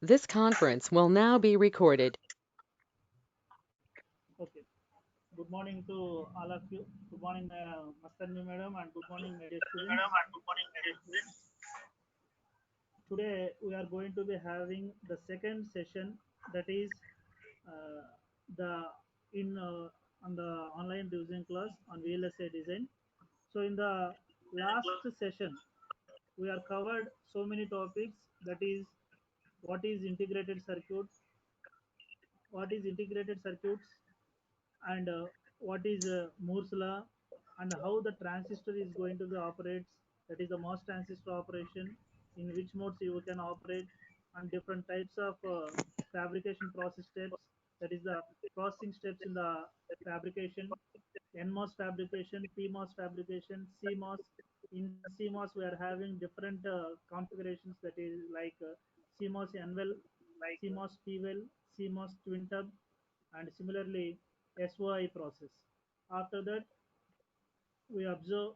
This conference will now be recorded. Okay. Good morning to all of you. Good morning, Mastani madam, and good morning, my dear students. Today we are going to be having the second session, that is uh, the in on the online revision class on VLSI design. So in the last session, we are covered so many topics. That is, what is integrated circuit, what is integrated circuits, and what is Moore's law, and how the transistor is going to be operates. That is the MOS transistor operation, in which modes you can operate, and different types of fabrication process steps. That is the processing steps in the fabrication: NMOS fabrication, PMOS fabrication, CMOS. In CMOS, we are having different configurations. That is like CMOS NWell, CMOS P-well, CMOS twin tub, and similarly SOI process. After that, we observe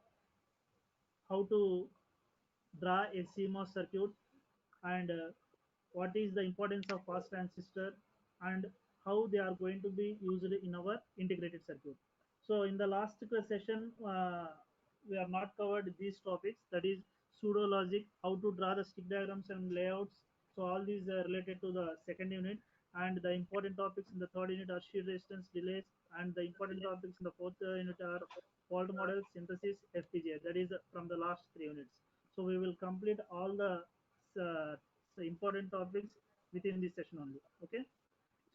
how to draw a CMOS circuit, and what is the importance of fast transistor, and how they are going to be used in our integrated circuit. So in the last session, we have not covered these topics, that is pseudo logic, how to draw the stick diagrams and layouts. So all these are related to the second unit, and the important topics in the third unit are shear resistance, delays, and the important topics in the fourth unit are fault model, synthesis, FPGA. That is from the last three units. So we will complete all uh, the important topics within this session only. Okay.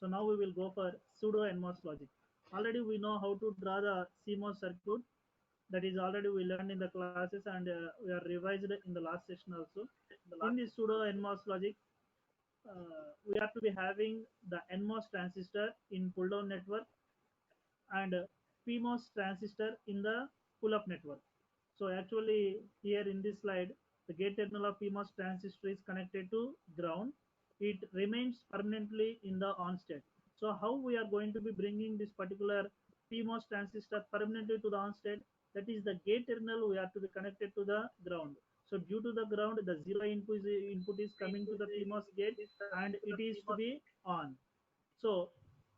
So now we will go for pseudo NMOS logic. Already we know how to draw the CMOS circuit. That is already we learned in the classes, and we are revised in the last session also. In this pseudo NMOS logic, we have to be having the NMOS transistor in pull down network, and PMOS transistor in the pull up network. So actually here in this slide, the gate terminal of PMOS transistor is connected to ground. It remains permanently in the on state. So how we are going to be bringing this particular PMOS transistor permanently to the on state? That is the gate terminal we have to be connected to the ground. So due to the ground, the zero input is coming to the PMOS gate, and it is to be on. So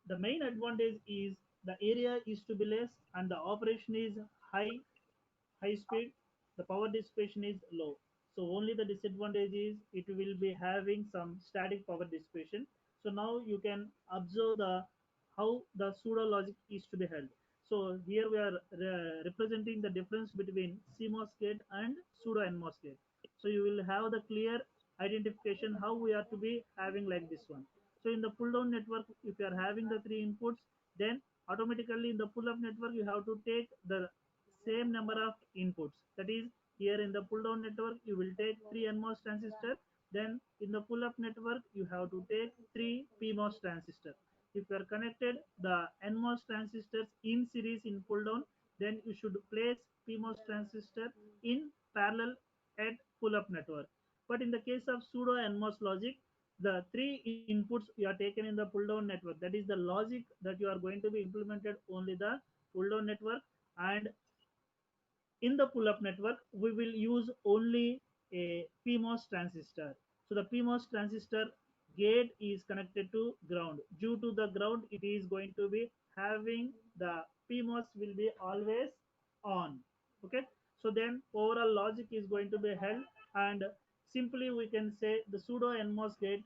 the main advantage is the area is to be less, and the operation is high high speed, the power dissipation is low. So only the disadvantage is it will be having some static power dissipation. So now you can observe the how the pseudo logic is to be held. So here we are representing the difference between CMOS gate and pseudo NMOS gate. So you will have the clear identification how we are to be having like this one. So in the pull down network, if you are having the three inputs, then automatically in the pull up network you have to take the same number of inputs. That is, here in the pull down network, you will take three NMOS transistor. Then in the pull up network, you have to take three PMOS transistor. If you are connected the NMOS transistors in series in pull down, then you should place PMOS transistor in parallel at pull up network. But in the case of pseudo NMOS logic, the three inputs you are taken in the pull down network. That is the logic that you are going to be implemented only the pull down network, and in the pull-up network, we will use only a PMOS transistor. So the PMOS transistor gate is connected to ground. Due to the ground, it is going to be having the PMOS will be always on. Okay. So then overall logic is going to be held, and simply we can say the pseudo NMOS gate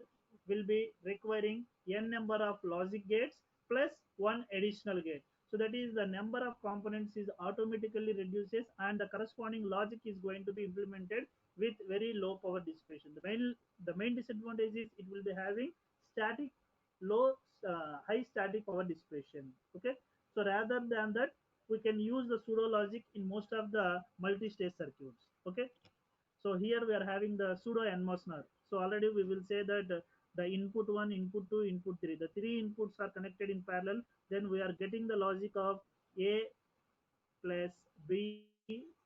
will be requiring n number of logic gates plus one additional gate. So that is the number of components is automatically reduces, and the corresponding logic is going to be implemented with very low power dissipation. The main disadvantage is it will be having static low high static power dissipation. Okay. So rather than that, we can use the pseudo logic in most of the multi-stage circuits. Okay. So here we are having the pseudo NMOS NOR. So already we will say that the input 1, input 2, input 3. The three inputs are connected in parallel. Then we are getting the logic of A plus B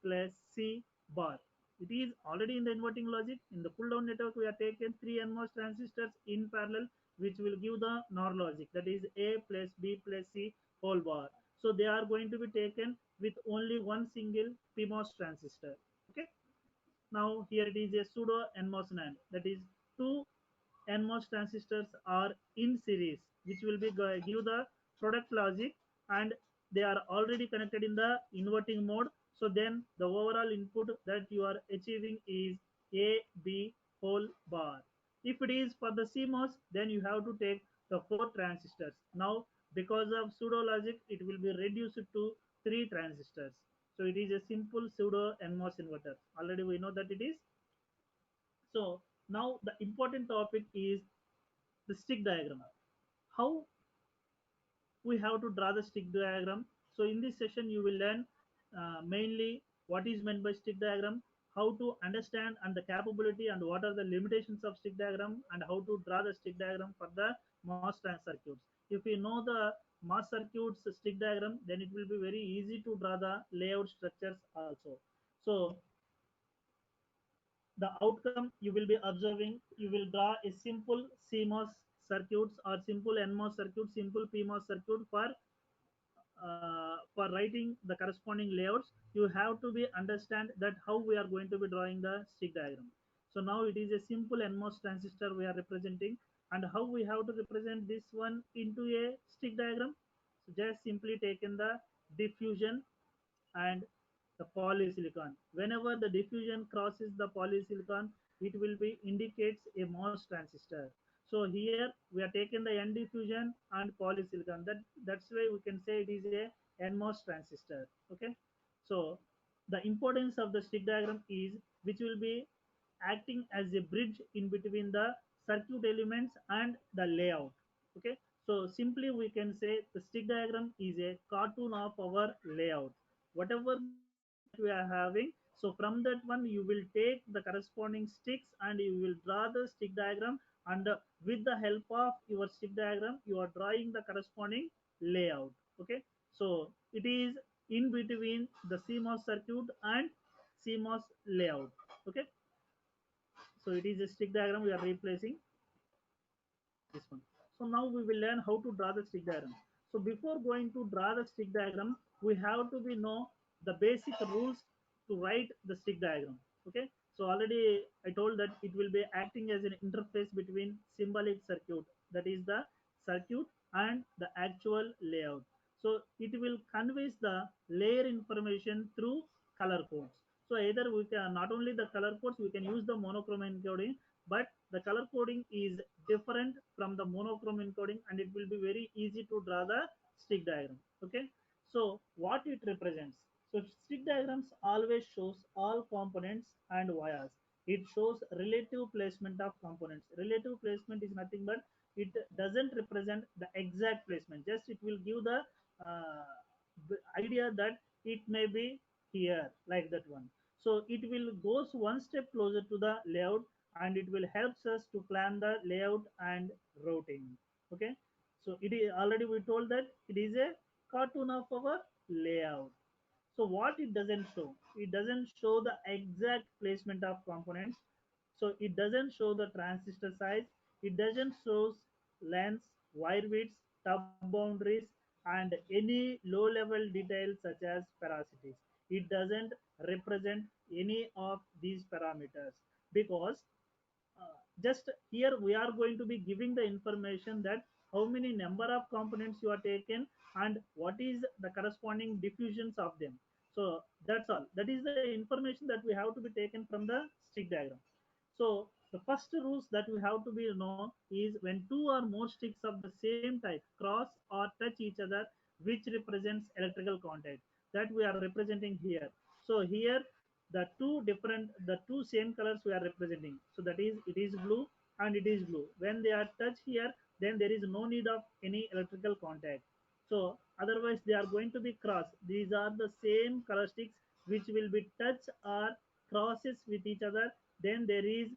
plus C bar. It is already in the inverting logic. In the pull down network, we are taken three NMOS transistors in parallel, which will give the NOR logic. That is A plus B plus C whole bar. So they are going to be taken with only one single PMOS transistor. Okay. Now here it is a pseudo NMOS NAND, that is two NMOS transistors are in series, which will be give the product logic, and they are already connected in the inverting mode. So then the overall input that you are achieving is A, B whole bar. If it is for the CMOS, then you have to take the four transistors. Now, because of pseudo logic, it will be reduced to three transistors. So it is a simple pseudo NMOS inverter. Already we know that it is. So now the important topic is the stick diagram. How we have to draw the stick diagram. So in this session, you will learn mainly what is meant by stick diagram, how to understand and the capability and what are the limitations of stick diagram, and how to draw the stick diagram for the MOS circuits. If you know the MOS circuits stick diagram, then it will be very easy to draw the layout structures also. So the outcome you will be observing, you will draw a simple CMOS circuits or simple NMOS circuit, simple PMOS circuit for writing the corresponding layouts. You have to be understand that how we are going to be drawing the stick diagram. So now it is a simple NMOS transistor we are representing, and how we have to represent this one into a stick diagram. So just simply taken the diffusion and the polysilicon. Whenever the diffusion crosses the polysilicon, it will be indicates a MOS transistor. So here we are taking the N diffusion and polysilicon. That's why we can say it is a NMOS transistor. Okay. So the importance of the stick diagram is which will be acting as a bridge in between the circuit elements and the layout. Okay. So simply we can say the stick diagram is a cartoon of our layout. Whatever the layout that we are having, so from that one you will take the corresponding sticks and you will draw the stick diagram, and with the help of your stick diagram you are drawing the corresponding layout. Okay. So it is in between the CMOS circuit and CMOS layout. Okay. So it is a stick diagram we are replacing this one. So now we will learn how to draw the stick diagram. So before going to draw the stick diagram, we have to be know the basic rules to write the stick diagram. Okay. So already I told that it will be acting as an interface between symbolic circuit, that is the circuit, and the actual layout. So it will conveys the layer information through color codes. So either we can not only the color codes, we can use the monochrome encoding, but the color coding is different from the monochrome encoding, and it will be very easy to draw the stick diagram. Okay. So what it represents, so stick diagrams always shows all components and wires. It shows relative placement of components. Relative placement is nothing but it doesn't represent the exact placement, just it will give the idea that it may be here like that one. So it will goes one step closer to the layout, and it will helps us to plan the layout and routing. Okay. So it is already we told that it is a cartoon of our layout. So what it doesn't show, it doesn't show the exact placement of components. So it doesn't show the transistor size, it doesn't show lengths, wire widths, tub boundaries, and any low level details such as paracities. It doesn't represent any of these parameters, because just here we are going to be giving the information that how many number of components you are taken and what is the corresponding diffusions of them. So that's all, that is the information that we have to be taken from the stick diagram. So the first rules that we have to be know is when two or more sticks of the same type cross or touch each other, which represents electrical contact, that we are representing here. So here the two same colors we are representing. So that is it is blue and it is blue. When they are touch here, then there is no need of any electrical contact. So otherwise they are going to be cross. These are the same color sticks which will be touch or crosses with each other, then there is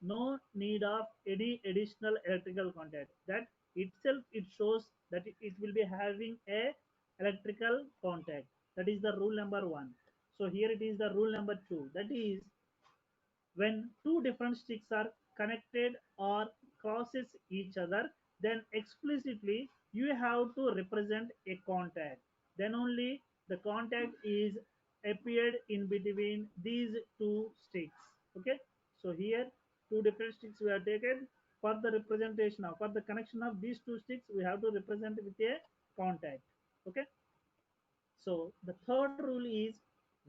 no need of any additional electrical contact. That itself it shows that it will be having a electrical contact. That is the rule number one. So here it is the rule number two. That is when two different sticks are connected or crosses each other, then explicitly you have to represent a contact. Then only the contact is appeared in between these two sticks. Okay. So here two different sticks we are taken. for the representation of, for the connection of these two sticks, we have to represent with a contact. Okay. So the third rule is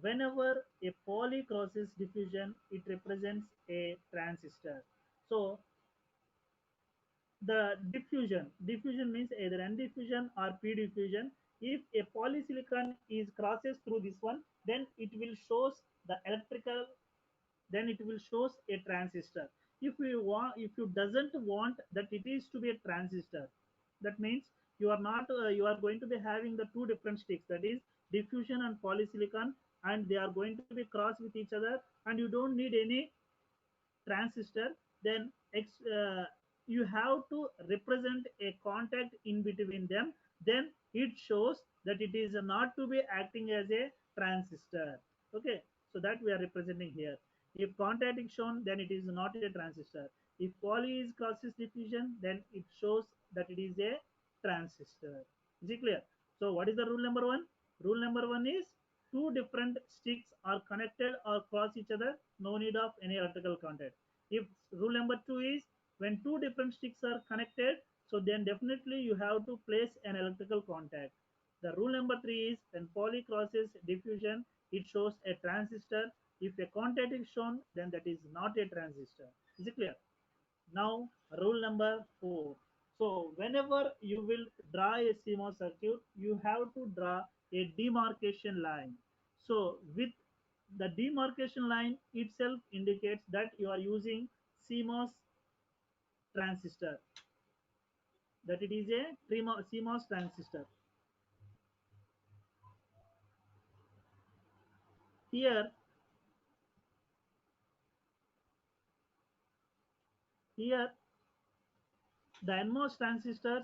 whenever a poly crosses diffusion, it represents a transistor. So the diffusion means either n diffusion or p diffusion. If a polysilicon is crosses through this one, then it will shows the electrical, then it will shows a transistor. If you doesn't want that it is to be a transistor, that means you are not you are going to be having the two different sticks, that is diffusion and polysilicon, and they are going to be cross with each other, and you don't need any transistor, then you have to represent a contact in between them, then it shows that it is not to be acting as a transistor. Okay, so that we are representing here. If contact is shown, then it is not a transistor. If poly is crosses diffusion, then it shows that it is a transistor. Is it clear? So what is the rule number one? Rule number one is two different sticks are connected or cross each other, no need of any electrical contact. If rule number two is when two different sticks are connected, so then definitely you have to place an electrical contact. The rule number three is when poly crosses diffusion, it shows a transistor. If a contact is shown, then that is not a transistor. Is it clear? Now, rule number four. So, whenever you will draw a CMOS circuit, you have to draw a demarcation line. So, with the demarcation line itself indicates that you are using CMOS transistor, that it is a CMOS transistor. Here, here the NMOS transistors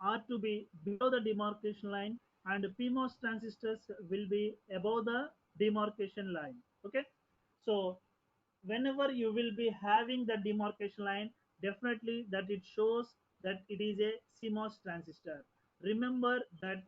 are to be below the demarcation line, and PMOS transistors will be above the demarcation line. Okay, so whenever you will be having the demarcation line, definitely that it shows that it is a CMOS transistor. Remember that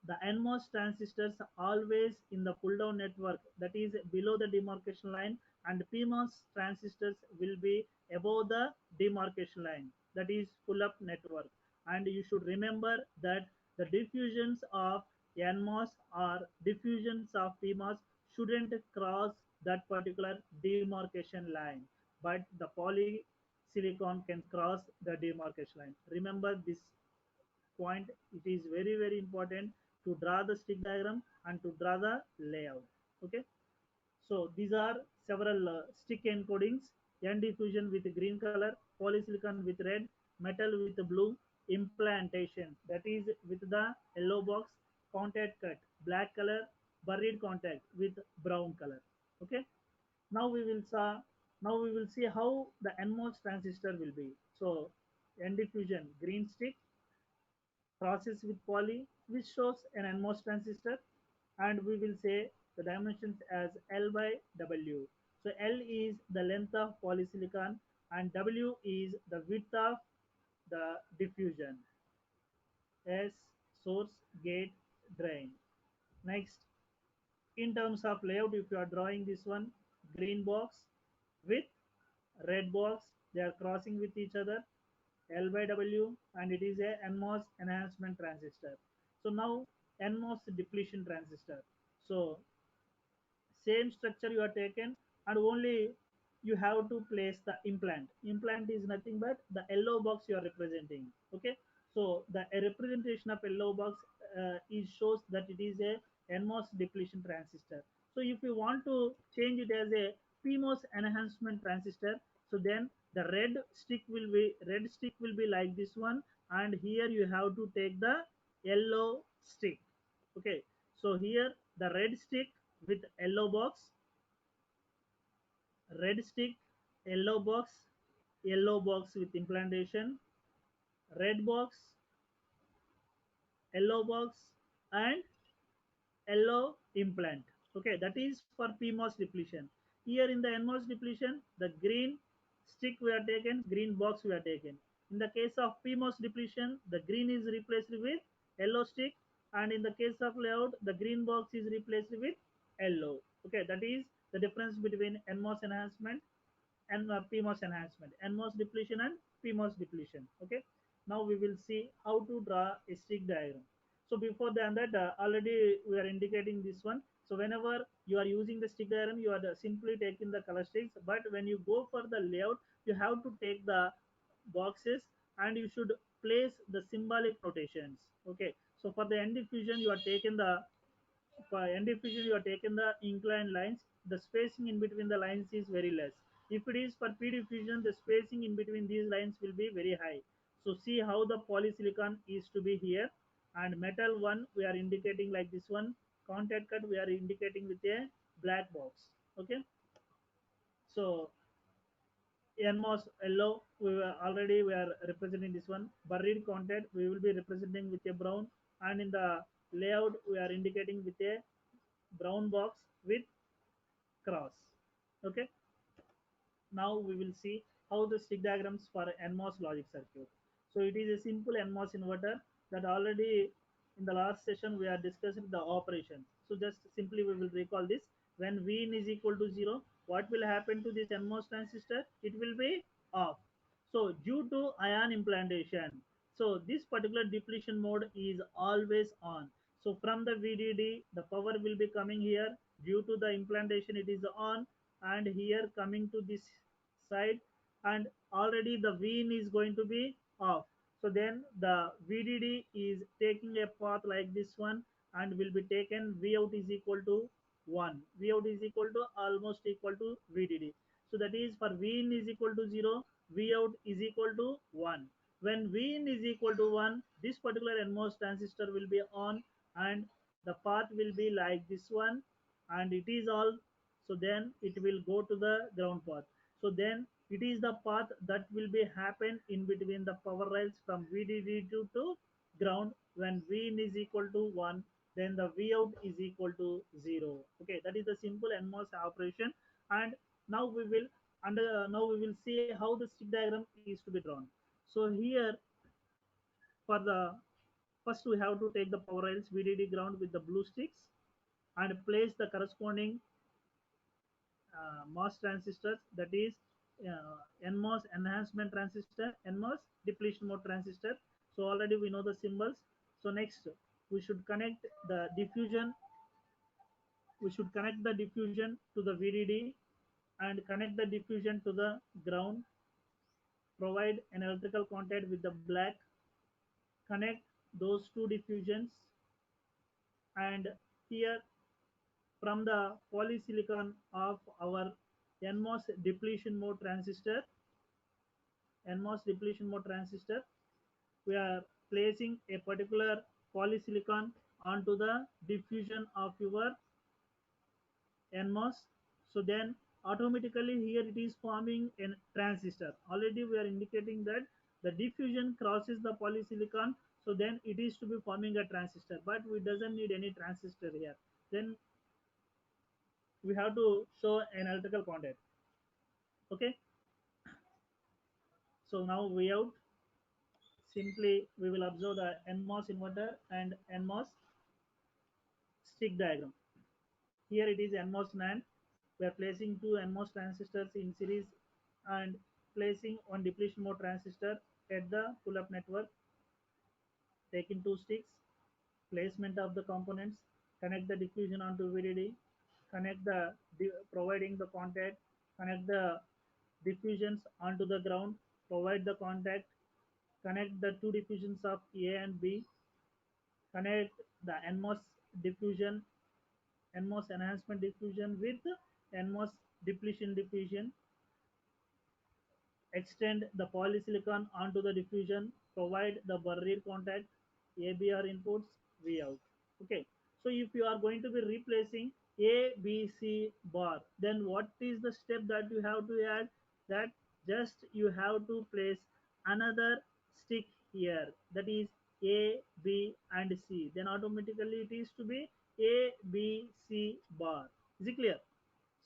the NMOS transistors are always in the pull down network, that is below the demarcation line, and PMOS transistors will be above the demarcation line, that is pull up network. And you should remember that the diffusions of NMOS or diffusions of PMOS shouldn't cross that particular demarcation line, but the polysilicon can cross the demarcation line. Remember this point, it is very important to draw the stick diagram and to draw the layout. Okay, so these are several stick encodings: N diffusion with green color, polysilicon with red, metal with blue, implantation, that is with the yellow box, contact cut, black color, buried contact with brown color. Okay, now we will saw now we will see how the NMOS transistor will be. So N diffusion green stick crosses with poly, which shows an NMOS transistor, and we will say the dimensions as L by W. So L is the length of polysilicon and W is the width of the diffusion. S source, gate, drain. Next, in terms of layout, if you are drawing this one, green box with red box, they are crossing with each other, L by W, and it is a NMOS enhancement transistor. So now NMOS depletion transistor. So same structure you are taken, and only you have to place the implant is nothing but the yellow box you are representing. Okay, so the a representation of yellow box is shows that it is a NMOS depletion transistor. So if you want to change it as a PMOS enhancement transistor, so then the red stick will be like this one, and here you have to take the yellow stick. Okay, so here the red stick with yellow box, red stick, yellow box with implantation, red box, yellow box, and yellow implant. Okay, that is for PMOS depletion. Here in the NMOS depletion, the green stick we are taken, green box we are taken. In the case of PMOS depletion, the green is replaced with yellow stick, and in the case of layout, the green box is replaced with yellow. Okay, that is the difference between NMOS enhancement and PMOS enhancement, NMOS depletion and PMOS depletion. Okay. Now we will see how to draw a stick diagram. So before that, already we are indicating this one. So whenever you are using the stick diagram, you are simply taking the color sticks. But when you go for the layout, you have to take the boxes and you should place the symbolic notations. Okay. So for the end diffusion, you are taking the for end diffusion, you are taking the inclined lines. The spacing in between the lines is very less. If it is for P diffusion, the spacing in between these lines will be very high. So see how the polysilicon is to be here, and metal one we are indicating like this one. Contact cut we are indicating with a black box. Okay. So NMOS yellow we are representing this one. Buried contact we will be representing with a brown, and in the layout we are indicating with a brown box with cross. Okay. Now we will see how the stick diagrams for NMOS logic circuit. So it is a simple NMOS inverter that already in the last session we are discussing the operation. So just simply we will recall this. When Vin is equal to 0, what will happen to this NMOS transistor? It will be off. So due to ion implantation, so this particular depletion mode is always on. So from the VDD, the power will be coming here. Due to the implantation, it is on, and here coming to this side, and already the Vin is going to be off. So then the VDD is taking a path like this one and will be taken V out is equal to 1. V out is equal to almost equal to VDD. So that is for Vin is equal to 0, V out is equal to 1. When Vin is equal to 1, this particular NMOS transistor will be on, and the path will be like this one, and it is all. So then it will go to the ground path. So then it is the path that will be happen in between the power rails from VDD2 to ground. When Vin is equal to 1, then the V out is equal to 0. Okay, that is the simple NMOS operation. And now we will now we will see how the stick diagram is to be drawn. So here for the first we have to take the power rails VDD ground with the blue sticks and place the corresponding MOS transistors, that is NMOS enhancement transistor, NMOS depletion mode transistor. So already we know the symbols. So next we should connect the diffusion. We should connect the diffusion to the VDD and connect the diffusion to the ground. Provide an electrical contact with the black. Connect those two diffusions, and here from the polysilicon of our NMOS depletion mode transistor, NMOS depletion mode transistor, we are placing a particular polysilicon onto the diffusion of your NMOS. So then automatically here it is forming a transistor. Already we are indicating that the diffusion crosses the polysilicon. So then it is to be forming a transistor, but we doesn't need any transistor here. Then we have to show an electrical contact. Okay. So now we out. Simply we will observe the NMOS inverter and NMOS stick diagram. Here it is NMOS NAND. We are placing two NMOS transistors in series and placing one depletion mode transistor at the pull-up network. Taking two sticks, placement of the components, connect the diffusion onto VDD, connect the providing the contact, connect the diffusions onto the ground, provide the contact, connect the two diffusions of A and B, connect the NMOS diffusion, NMOS enhancement diffusion with NMOS depletion diffusion, extend the polysilicon onto the diffusion, provide the barrier contact, ABR inputs, V out. Okay. So if you are going to be replacing A, B, C bar, then what is the step that you have to add? That just you have to place another stick here. That is A, B, and C. Then automatically it is to be A, B, C bar. Is it clear?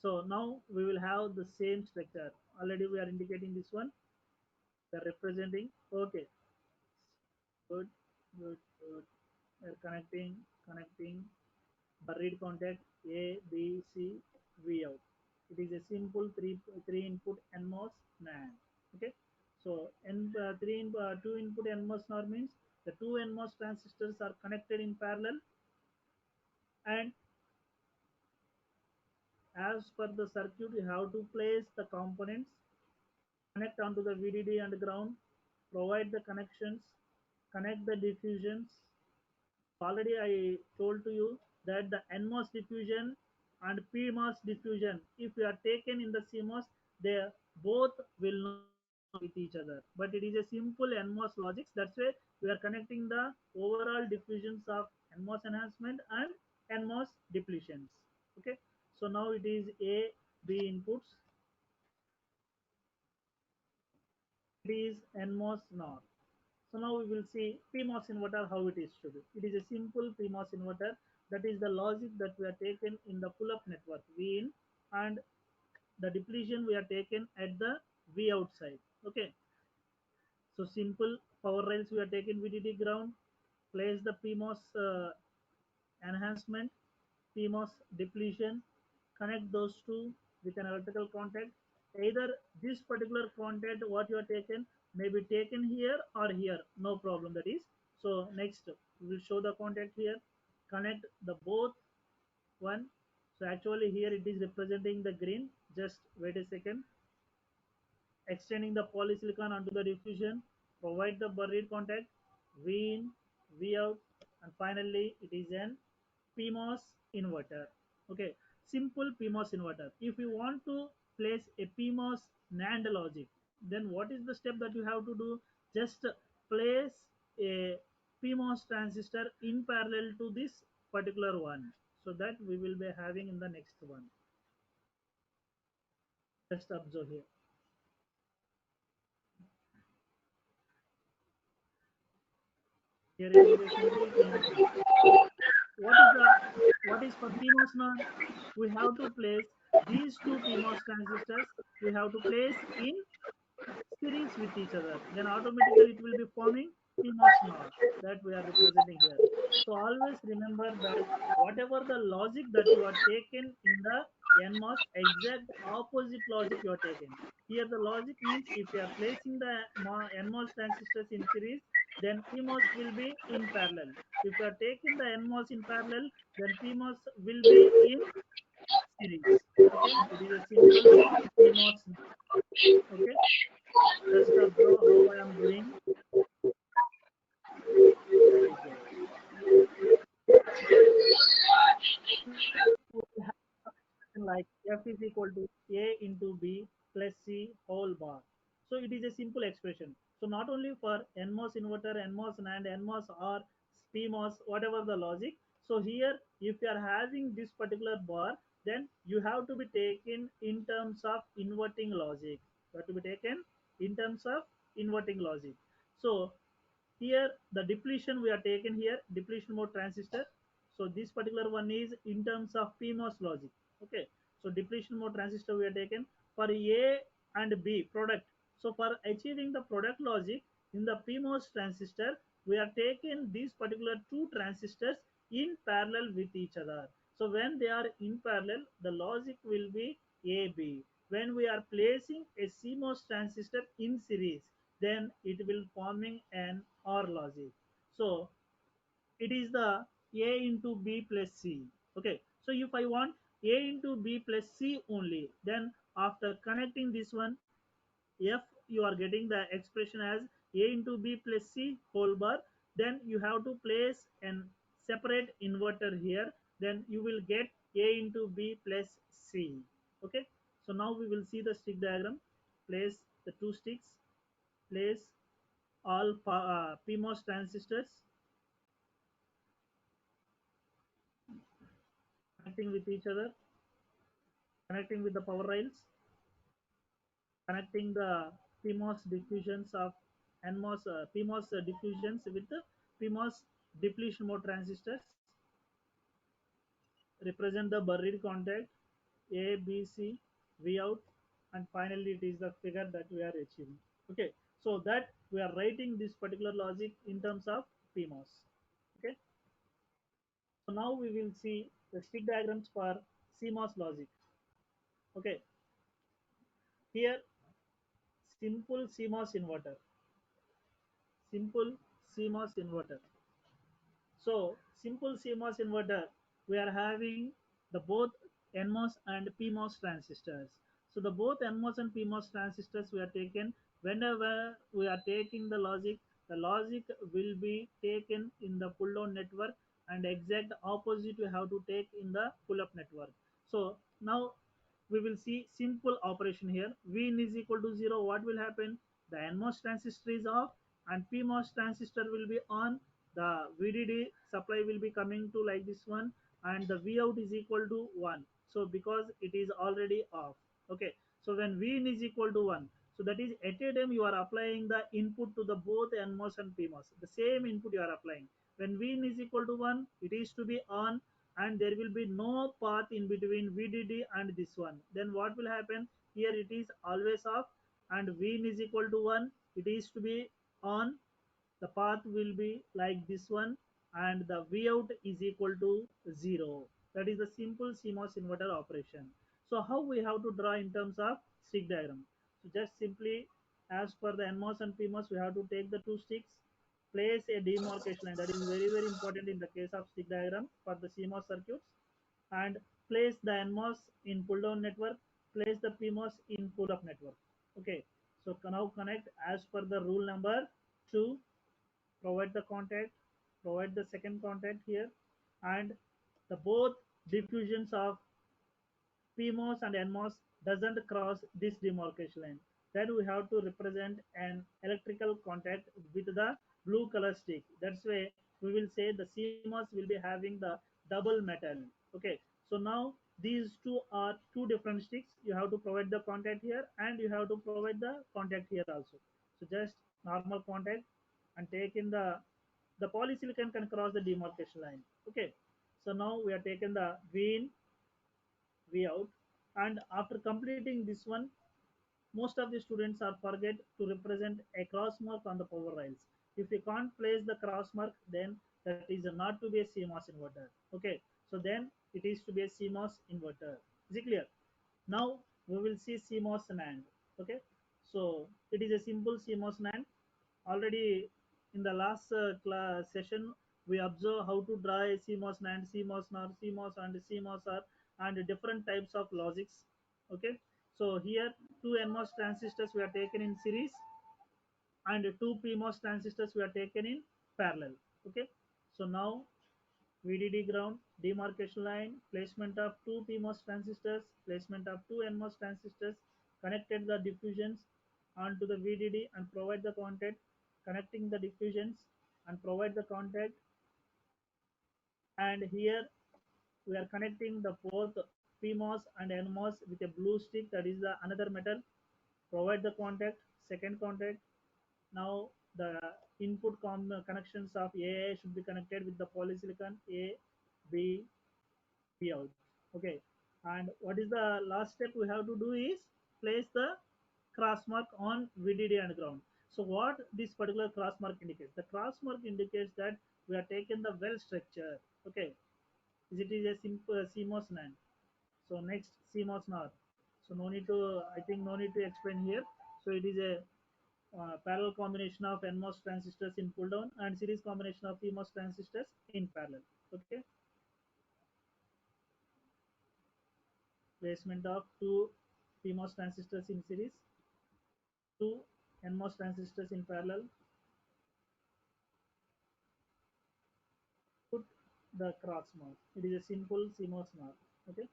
So now we will have the same structure. Already we are indicating this one. We are representing. Okay. Good. Good. Good. We are connecting. Connecting. Buried contact A, B, C, V out. It is a simple three input NMOS NAND. Okay, so two input NMOS NOR means the two NMOS transistors are connected in parallel, and as per the circuit you have to place the components, connect onto the VDD and ground, provide the connections, connect the diffusions. Already I told to you that the NMOS diffusion and PMOS diffusion, if you are taken in the CMOS, they both will not with each other. But it is a simple NMOS logic. That's why we are connecting the overall diffusions of NMOS enhancement and NMOS depletions. Okay. So now it is A, B inputs. It is NMOS NOR. So now we will see PMOS inverter how it is to be. It is a simple PMOS inverter. That is the logic that we are taken in the pull-up network V in, and the depletion we are taken at the V outside. Okay. So simple power rails we are taken VDD ground, place the PMOS enhancement, PMOS depletion, connect those two with an electrical contact. Either this particular contact what you are taken may be taken here or here, no problem that is. So next we will show the contact here, connect the both one. So actually here it is representing the green. Just wait a second. Extending the polysilicon onto the diffusion, provide the buried contact, V in, V out, and finally it is an PMOS inverter. Okay, simple PMOS inverter. If you want to place a PMOS NAND logic, then what is the step that you have to do? Just place a PMOS transistor in parallel to this particular one. So that we will be having in the next one. Just observe here. Here it is a simple PMOS inverter. What is for PMOS now? We have to place these two PMOS transistors. We have to place in series with each other. Then automatically it will be forming PMOS NOR that we are representing here. So always remember that whatever the logic that you are taken in the NMOS, exact opposite logic you are taken. Here the logic means if you are placing the NMOS transistors in series, then PMOS will be in parallel. If you are taking the NMOS in parallel, then PMOS will be in series. Okay, it is a simple PMOS. Okay, just observe how I am doing. Very good. We have something like F is equal to A into B plus C whole bar. So it is a simple expression. So not only for NMOS inverter, NMOS NAND, NMOS or PMOS, whatever the logic. So here, if you are having this particular bar, then you have to be taken in terms of inverting logic. You have to be taken in terms of inverting logic. So here the depletion we are taken here, depletion mode transistor. So this particular one is in terms of PMOS logic. Okay, so depletion mode transistor we are taken for A and B product. So for achieving the product logic in the PMOS transistor, we are taken these particular two transistors in parallel with each other. So when they are in parallel, the logic will be AB. When we are placing a CMOS transistor in series, then it will forming an OR logic. So it is the A into B plus C. Okay. So if I want A into B plus C only, then after connecting this one, F, you are getting the expression as A into B plus C whole bar. Then you have to place an separate inverter here. Then you will get A into B plus C. Okay. So now we will see the stick diagram. Place the two sticks. Place all PMOS transistors, connecting with each other, connecting with the power rails, connecting the PMOS diffusions of NMOS, PMOS diffusions with the PMOS depletion mode transistors, represent the buried contact A, B, C, V out, and finally it is the figure that we are achieving. Okay, so that we are writing this particular logic in terms of PMOS. Okay, so now we will see the stick diagrams for CMOS logic. Okay, here simple CMOS inverter, simple CMOS inverter. So simple CMOS inverter, we are having the both NMOS and PMOS transistors. So the both NMOS and PMOS transistors we are taken whenever we are taking the logic will be taken in the pull down network, and exact opposite we have to take in the pull up network. So now we will see simple operation here. Vin is equal to 0. What will happen? The NMOS transistor is off and PMOS transistor will be on. The VDD supply will be coming to like this one, and the V out is equal to 1. So because it is already off. Okay. So when Vin is equal to 1, so that is at a time you are applying the input to the both NMOS and PMOS. The same input you are applying. When Vin is equal to 1, it is to be on, and there will be no path in between VDD and this one. Then what will happen? Here it is always off, and Vin is equal to 1. It is to be on. The path will be like this one, and the V out is equal to 0. That is the simple CMOS inverter operation. So how we have to draw in terms of stick diagram? So just simply as per the NMOS and PMOS, we have to take the two sticks, place a demarcation line. That is very important in the case of stick diagram for the CMOS circuits, and place the NMOS in pull down network, place the PMOS in pull up network. Okay, so now connect as per the rule number 2. Provide the contact, provide the second contact here, and the both diffusions of PMOS and NMOS doesn't cross this demarcation line. Then we have to represent an electrical contact with the blue color stick. That's why we will say the CMOS will be having the double metal. Okay, so now these two are two different sticks. You have to provide the contact here, and you have to provide the contact here also. So just normal contact, and take in the polysilicon can cross the demarcation line. Okay, so now we are taking the V in, V out, and after completing this one, most of the students are forget to represent a cross mark on the power rails. If you can't place the cross mark, then that is not to be a CMOS inverter. Okay, so then it is to be a CMOS inverter. Is it clear? Now we will see CMOS NAND. Okay, so it is a simple CMOS NAND. Already in the last class session, we observe how to draw a CMOS NAND, CMOS NOR, CMOS and CMOS R, and different types of logics. Okay, so here two NMOS transistors we are taken in series, and two PMOS transistors we are taken in parallel. Okay, so now VDD ground, demarcation line, placement of two PMOS transistors, placement of two NMOS transistors, connected the diffusions onto the VDD and provide the contact, connecting the diffusions and provide the contact, and here we are connecting the both PMOS and NMOS with a blue stick, that is the another metal, provide the contact, second contact. Now the input connections of AA should be connected with the polysilicon A, B, B out. Okay, and what is the last step we have to do is place the cross mark on VDD and ground. So what this particular cross mark indicates? The cross mark indicates that we are taking the well structure. Okay, it is a simple CMOS NAND. So next CMOS NOR. So no need to, I think no need to explain here. So it is a parallel combination of NMOS transistors in pull down and series combination of PMOS transistors in parallel. Okay, placement of two PMOS transistors in series, two NMOS transistors in parallel, put the cross mark. It is a simple CMOS mark. Okay,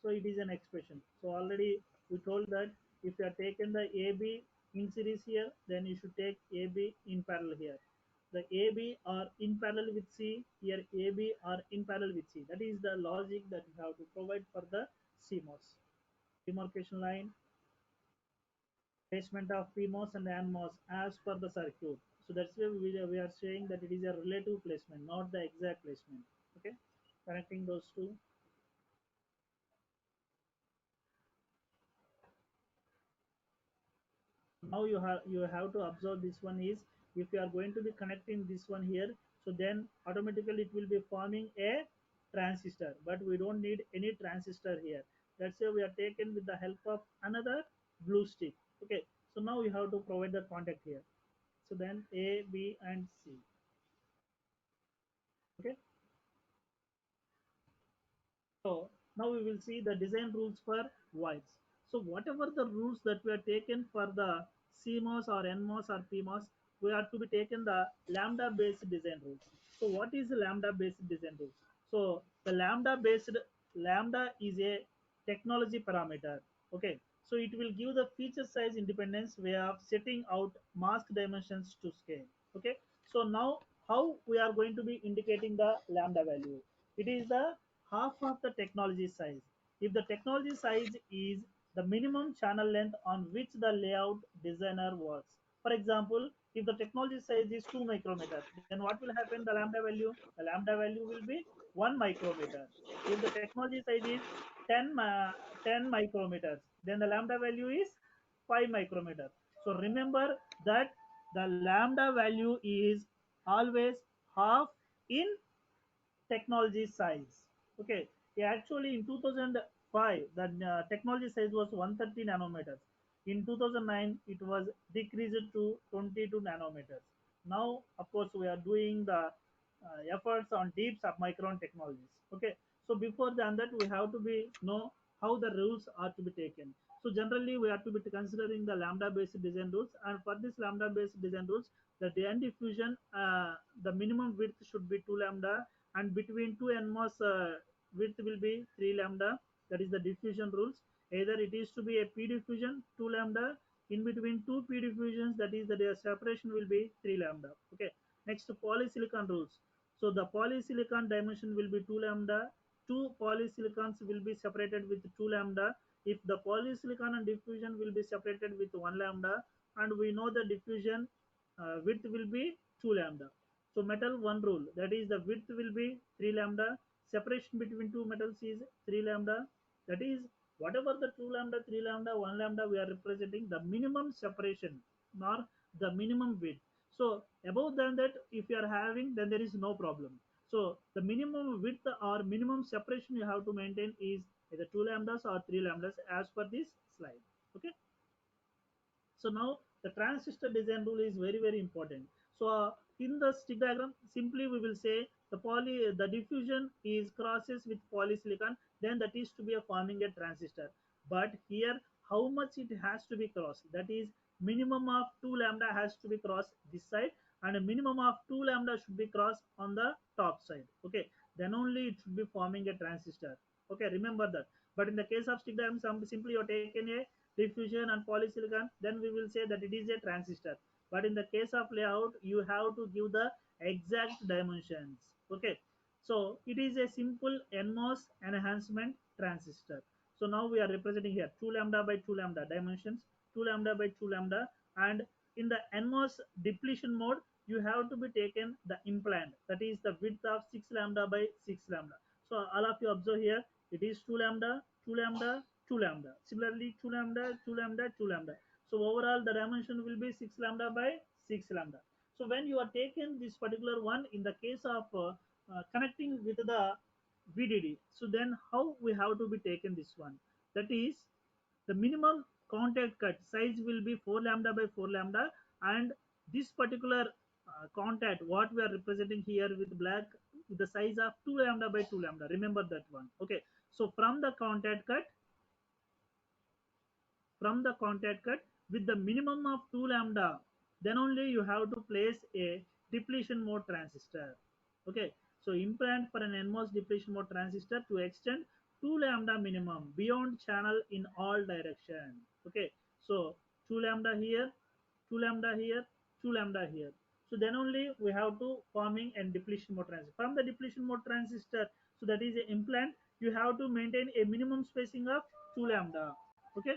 so it is an expression. So already we told that if you are taken the AB in series here, then you should take AB in parallel here. The AB are in parallel with C, here AB are in parallel with C. That is the logic that you have to provide for the CMOS. Demarcation line, placement of PMOS and NMOS as per the circuit. So that's why we are saying that it is a relative placement, not the exact placement. Okay, connecting those two. Now you have to observe this one is, if you are going to be connecting this one here, so then automatically it will be forming a transistor, but we don't need any transistor here. Let's say we are taken with the help of another glue stick. Okay, so now we have to provide the contact here. So then A, B, and C. Okay, so now we will see the design rules for wires. So whatever the rules that we are taken for the CMOS or NMOS or PMOS, we are to be taken the lambda based design rules. So what is the lambda based design rules? So the lambda is a technology parameter. Okay, so it will give the feature size independence way of setting out mask dimensions to scale. Okay, so now how we are going to be indicating the lambda value? It is the half of the technology size. If the technology size is the minimum channel length on which the layout designer works. For example, if the technology size is 2 micrometer, then what will happen? The lambda value? The lambda value will be 1 micrometer. If the technology size is 10 micrometers, then the lambda value is 5 micrometer. So remember that the lambda value is always half in technology size. Okay, yeah, actually in 2005 the technology size was 130 nanometers. In 2009 it was decreased to 22 nanometers. Now of course we are doing the efforts on deep submicron technologies. Okay, so before than that we have to be know how the rules are to be taken. So generally we have to be considering the lambda based design rules, and for this lambda based design rules, the end diffusion, the minimum width should be 2 lambda, and between two NMOS width will be 3 lambda. That is the diffusion rules. Either it is to be a p diffusion 2 lambda, in between two p diffusions, that is the separation will be 3 lambda. Okay, next polysilicon rules. So the polysilicon dimension will be 2 lambda. Two polysilicons will be separated with 2 lambda if the polysilicon and diffusion will be separated with 1 lambda, and we know the diffusion width will be 2 lambda. So metal one rule, that is the width will be 3 lambda, separation between two metals is 3 lambda. That is whatever the 2 lambda, 3 lambda, 1 lambda, we are representing the minimum separation or the minimum width. So above than that, if you are having, then there is no problem. So the minimum width or minimum separation you have to maintain is either 2 lambdas or 3 lambdas as per this slide. Okay, so now the transistor design rule is very very important. So in the stick diagram, simply we will say the diffusion is crosses with polysilicon, then that is to be a forming a transistor. But here how much it has to be crossed, that is minimum of 2 lambda has to be crossed this side, and a minimum of 2 lambda should be crossed on the top side. Okay, then only it should be forming a transistor. Okay, remember that. But in the case of stick diagram, simply you are taken a diffusion and polysilicon, then we will say that it is a transistor. But in the case of layout, you have to give the exact dimensions. Okay, so it is a simple NMOS enhancement transistor. So now we are representing here 2 lambda by 2 lambda dimensions, 2 lambda by 2 lambda, and in the NMOS depletion mode, you have to be taken the implant, that is the width of 6 lambda by 6 lambda. So all of you observe here, it is 2 lambda, 2 lambda, 2 lambda. Similarly, 2 lambda, 2 lambda, 2 lambda. So overall the dimension will be 6 lambda by 6 lambda. So when you are taking this particular one in the case of connecting with the VDD, so then how we have to be taken this one? That is the minimum contact cut size will be 4 lambda by 4 lambda, and this particular contact what we are representing here with black, with the size of 2 lambda by 2 lambda. Remember that one. Okay, so from the contact cut with the minimum of 2 lambda, then only you have to place a depletion mode transistor. Okay, so implant for an NMOS depletion mode transistor to extend 2 lambda minimum beyond channel in all direction. Okay, so 2 lambda here, 2 lambda here, 2 lambda here. So then only we have to forming and depletion mode transistor. From the depletion mode transistor, so that is a implant, you have to maintain a minimum spacing of 2 lambda. Okay,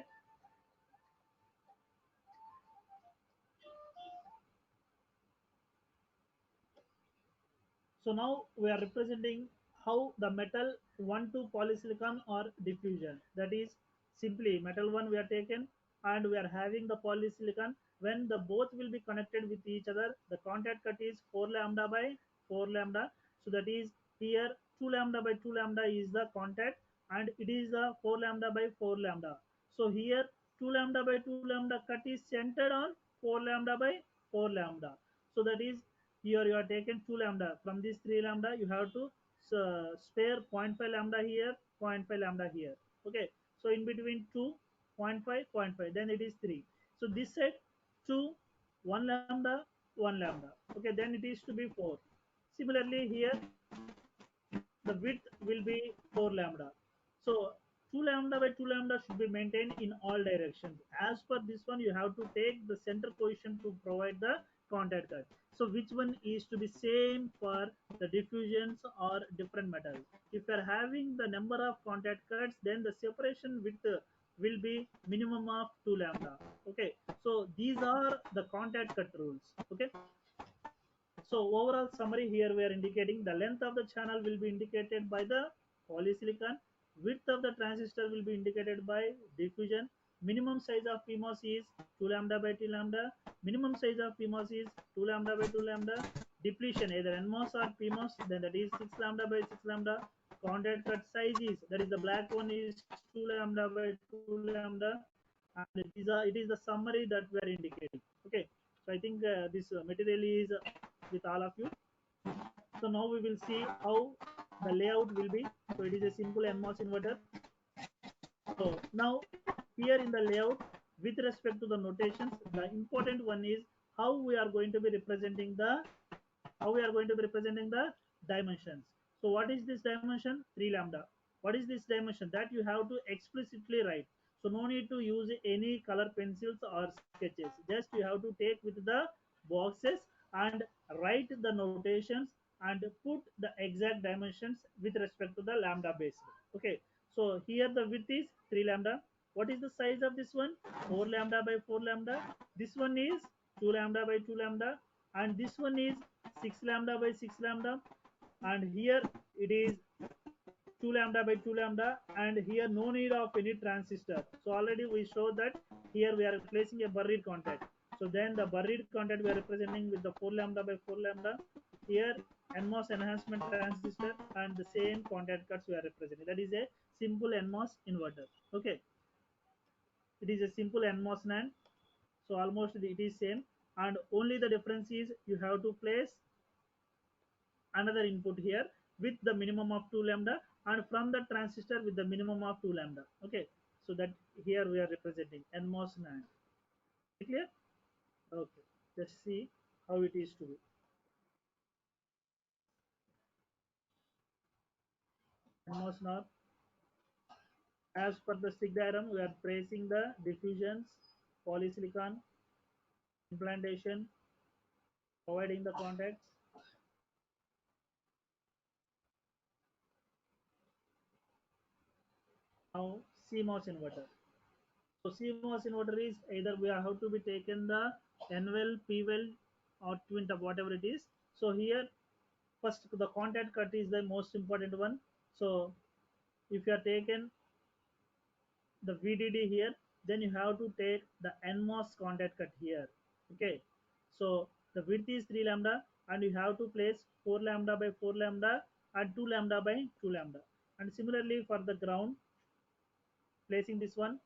so now we are representing how the metal 1 to polysilicon or diffusion. That is simply metal 1 we are taken, and we are having the polysilicon. When the both will be connected with each other, the contact cut is 4 lambda by 4 lambda. So that is here 2 lambda by 2 lambda is the contact, and it is a 4 lambda by 4 lambda. So here 2 lambda by 2 lambda cut is centered on 4 lambda by 4 lambda. So that is, here you are taken 2 lambda. From this 3 lambda, you have to spare 0.5 lambda here, 0.5 lambda here. Okay. So in between 2, 0.5, 0.5, then it is 3. So this side 2, 1 lambda, 1 lambda. Okay. Then it is to be 4. Similarly here, the width will be 4 lambda. So 2 lambda by 2 lambda should be maintained in all directions. As per this one, you have to take the center position to provide the contact cut. So which one is to be same for the diffusions or different metals? If you are having the number of contact cuts, then the separation width will be minimum of 2 lambda. Okay. So these are the contact cut rules. Okay. So overall summary, here we are indicating the length of the channel will be indicated by the polysilicon, width of the transistor will be indicated by diffusion, minimum size of PMOS is 2 lambda by 2 lambda, minimum size of PMOS is 2 lambda by 2 lambda, depletion either NMOS or PMOS, then that is 6 lambda by 6 lambda, contact cut size is, that is the black one is 2 lambda by 2 lambda, and these are, it is the summary that we are indicating. Okay. So I think this material is with all of you. So now we will see how the layout will be. So it is a simple NMOS inverter. So now here in the layout, with respect to the notations, the important one is how we are going to be representing the dimensions. So what is this dimension? 3 lambda. What is this dimension? That you have to explicitly write. So no need to use any color pencils or sketches. Just you have to take with the boxes and write the notations and put the exact dimensions with respect to the lambda base. Okay. So here the width is 3 lambda. What is the size of this one? 4 lambda by 4 lambda. This one is 2 lambda by 2 lambda, and this one is 6 lambda by 6 lambda, and here it is 2 lambda by 2 lambda, and here no need of any transistor. So already we showed that here we are placing a buried contact. So then the buried contact we are representing with the 4 lambda by 4 lambda. Here NMOS enhancement transistor and the same contact cuts we are representing. That is a simple NMOS inverter. Okay. It is a simple NMOS NAND. So almost it is same, and only the difference is you have to place another input here with the minimum of 2 lambda, and from the transistor with the minimum of 2 lambda. Okay. So that here we are representing NMOS NAND. Clear? Okay. Let's see how it is to be. NMOS NOR. As per the stick diagram, we are tracing the diffusions, polysilicon, implantation, providing the contacts. Now CMOS inverter. So CMOS inverter is either we have to be taken the N well, P well, or twin tap, whatever it is. So here first the contact cut is the most important one. So if you are taken the VDD here, then you have to take the NMOS contact cut here. Okay. So the width is 3 lambda, and you have to place 4 lambda by 4 lambda and 2 lambda by 2 lambda. And similarly for the ground, placing this one.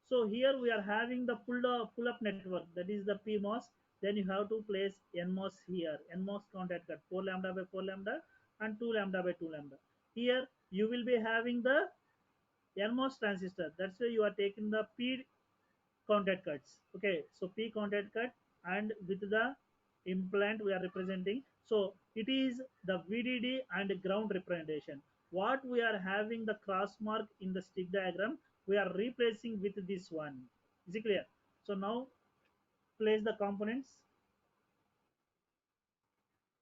So here we are having the pull up network, that is the PMOS. Then you have to place NMOS here, NMOS contact cut 4 lambda by 4 lambda and 2 lambda by 2 lambda. Here you will be having the NMOS transistor. That's why you are taking the P contact cuts. Okay, so P contact cut, and with the implant we are representing. So it is the VDD and ground representation. What we are having the cross mark in the stick diagram, we are replacing with this one. Is it clear? So now place the components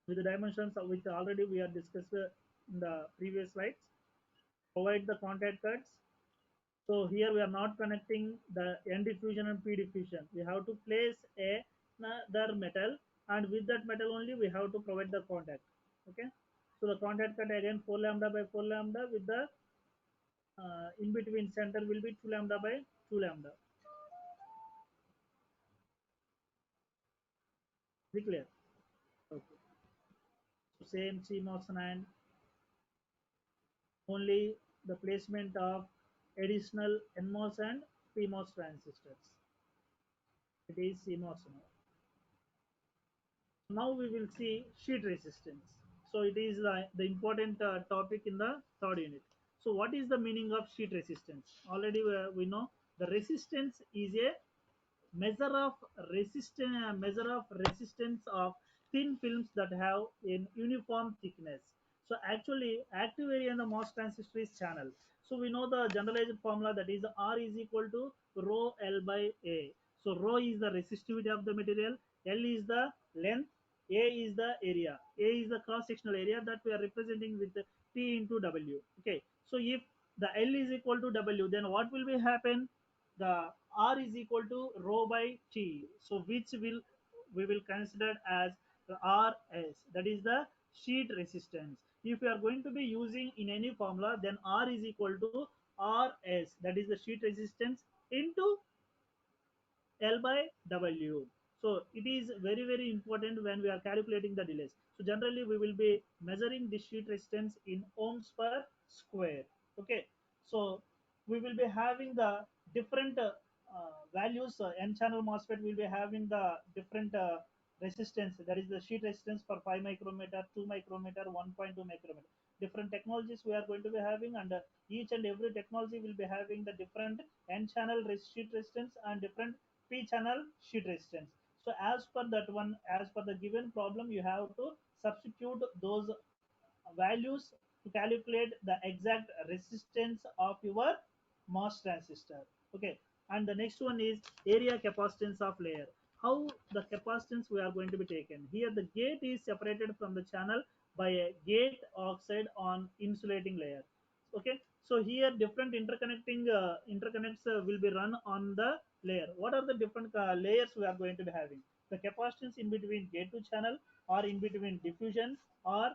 with the dimensions of which already we have discussed in the previous slides. Provide the contact cuts. So here we are not connecting the N diffusion and P diffusion. We have to place another metal, and with that metal only we have to provide the contact. Okay. So the contact cut again 4 lambda by 4 lambda, with the in between center will be 2 lambda by 2 lambda. Is it clear? Okay. So same CMOS and only the placement of additional NMOS and PMOS transistors. It is CMOS now. Now we will see sheet resistance. So it is the important topic in the third unit. So what is the meaning of sheet resistance? Already we know the resistance is a measure of resistance of thin films that have a uniform thickness. So actually active area in the MOS transistor is channel. So we know the generalized formula, that is R is equal to rho L by A. So rho is the resistivity of the material, L is the length, A is the area, A is the cross sectional area that we are representing with T into W. Okay, so if the L is equal to W, then what will be happen? The R is equal to rho by T. So which will we will consider as the RS, that is the sheet resistance. If you are going to be using in any formula, then R is equal to RS, that is the sheet resistance, into L by W. So it is very very important when we are calculating the delays. So generally we will be measuring the sheet resistance in ohms per square. Okay. So we will be having the different values. N channel MOSFET will be having the different resistance. That is the sheet resistance for 5 micrometer, 2 micrometer, 1.2 micrometer. Different technologies we are going to be having, and each and every technology will be having the different N channel sheet resistance and different P channel sheet resistance. So as per that one, as per the given problem, you have to substitute those values to calculate the exact resistance of your MOS transistor. Okay, and the next one is area capacitance of layer. How the capacitance we are going to be taken. Here the gate is separated from the channel by a gate oxide on insulating layer. Okay, so here different interconnects will be run on the layer. What are the different layers we are going to be having? The capacitance in between gate to channel, or in between diffusion, or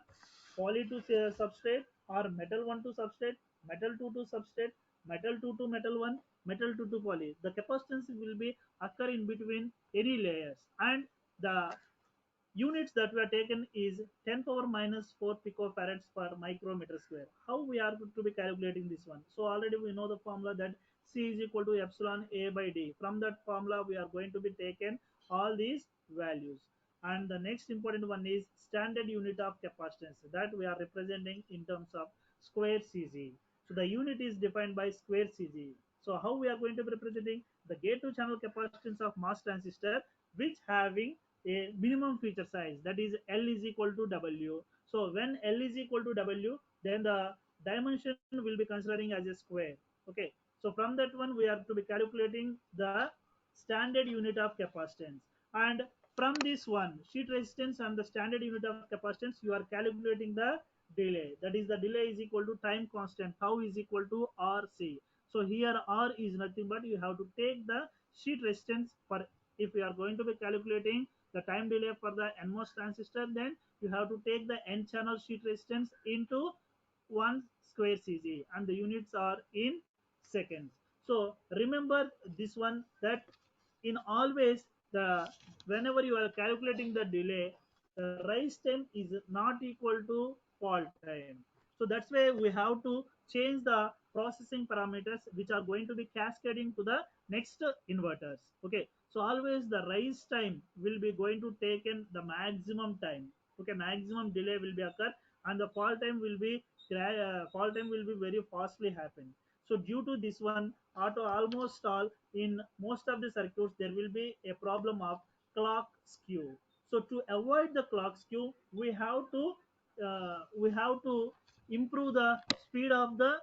poly to substrate, or metal 1 to substrate, metal 2 to substrate, metal 2 to metal 1, metal 2 to poly. The capacitance will be occur in between any layers, and the units that were taken is 10 power minus 4 picofarads per micrometer square. How we are to be calculating this one? So already we know the formula, that C is equal to epsilon A by D. From that formula we are going to be taken all these values. And the next important one is standard unit of capacitance, that we are representing in terms of square Cg. So the unit is defined by square Cg. So how we are going to be representing the gate to channel capacitance of MOS transistor, which having a minimum feature size, that is L is equal to W. So when L is equal to W, then the dimension will be considering as a square. Okay, so from that one we are to be calculating the standard unit of capacitance. And from this one, sheet resistance and the standard unit of capacitance, you are calculating the delay, that is the delay is equal to time constant, tau is equal to RC. So here R is nothing but you have to take the sheet resistance. For if you are going to be calculating the time delay for the NMOS transistor, then you have to take the N channel sheet resistance into 1 square Cg, and the units are in seconds. So remember this one, that in always the whenever you are calculating the delay, the rise time is not equal to fall time. So that's why we have to change the processing parameters which are going to be cascading to the next inverters. Okay, so always the rise time will be going to take in the maximum time. Okay, maximum delay will be occur, and the fall time will be very fastly happen. So due to this one, auto almost all in most of the circuits there will be a problem of clock skew. So to avoid the clock skew, we have to improve the speed of the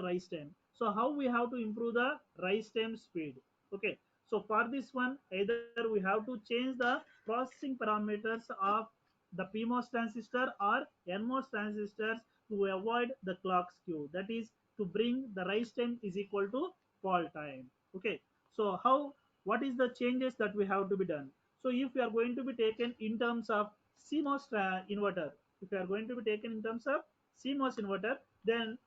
rise time. So how we have to improve the rise time speed? Okay, so for this one, either we have to change the processing parameters of the PMOS transistor or NMOS transistors to avoid the clock skew, that is to bring the rise time is equal to fall time. Okay, so how, what is the changes that we have to be done? So if we are going to be taken in terms of CMOS inverter, if you are going to be taken in terms of CMOS inverter, then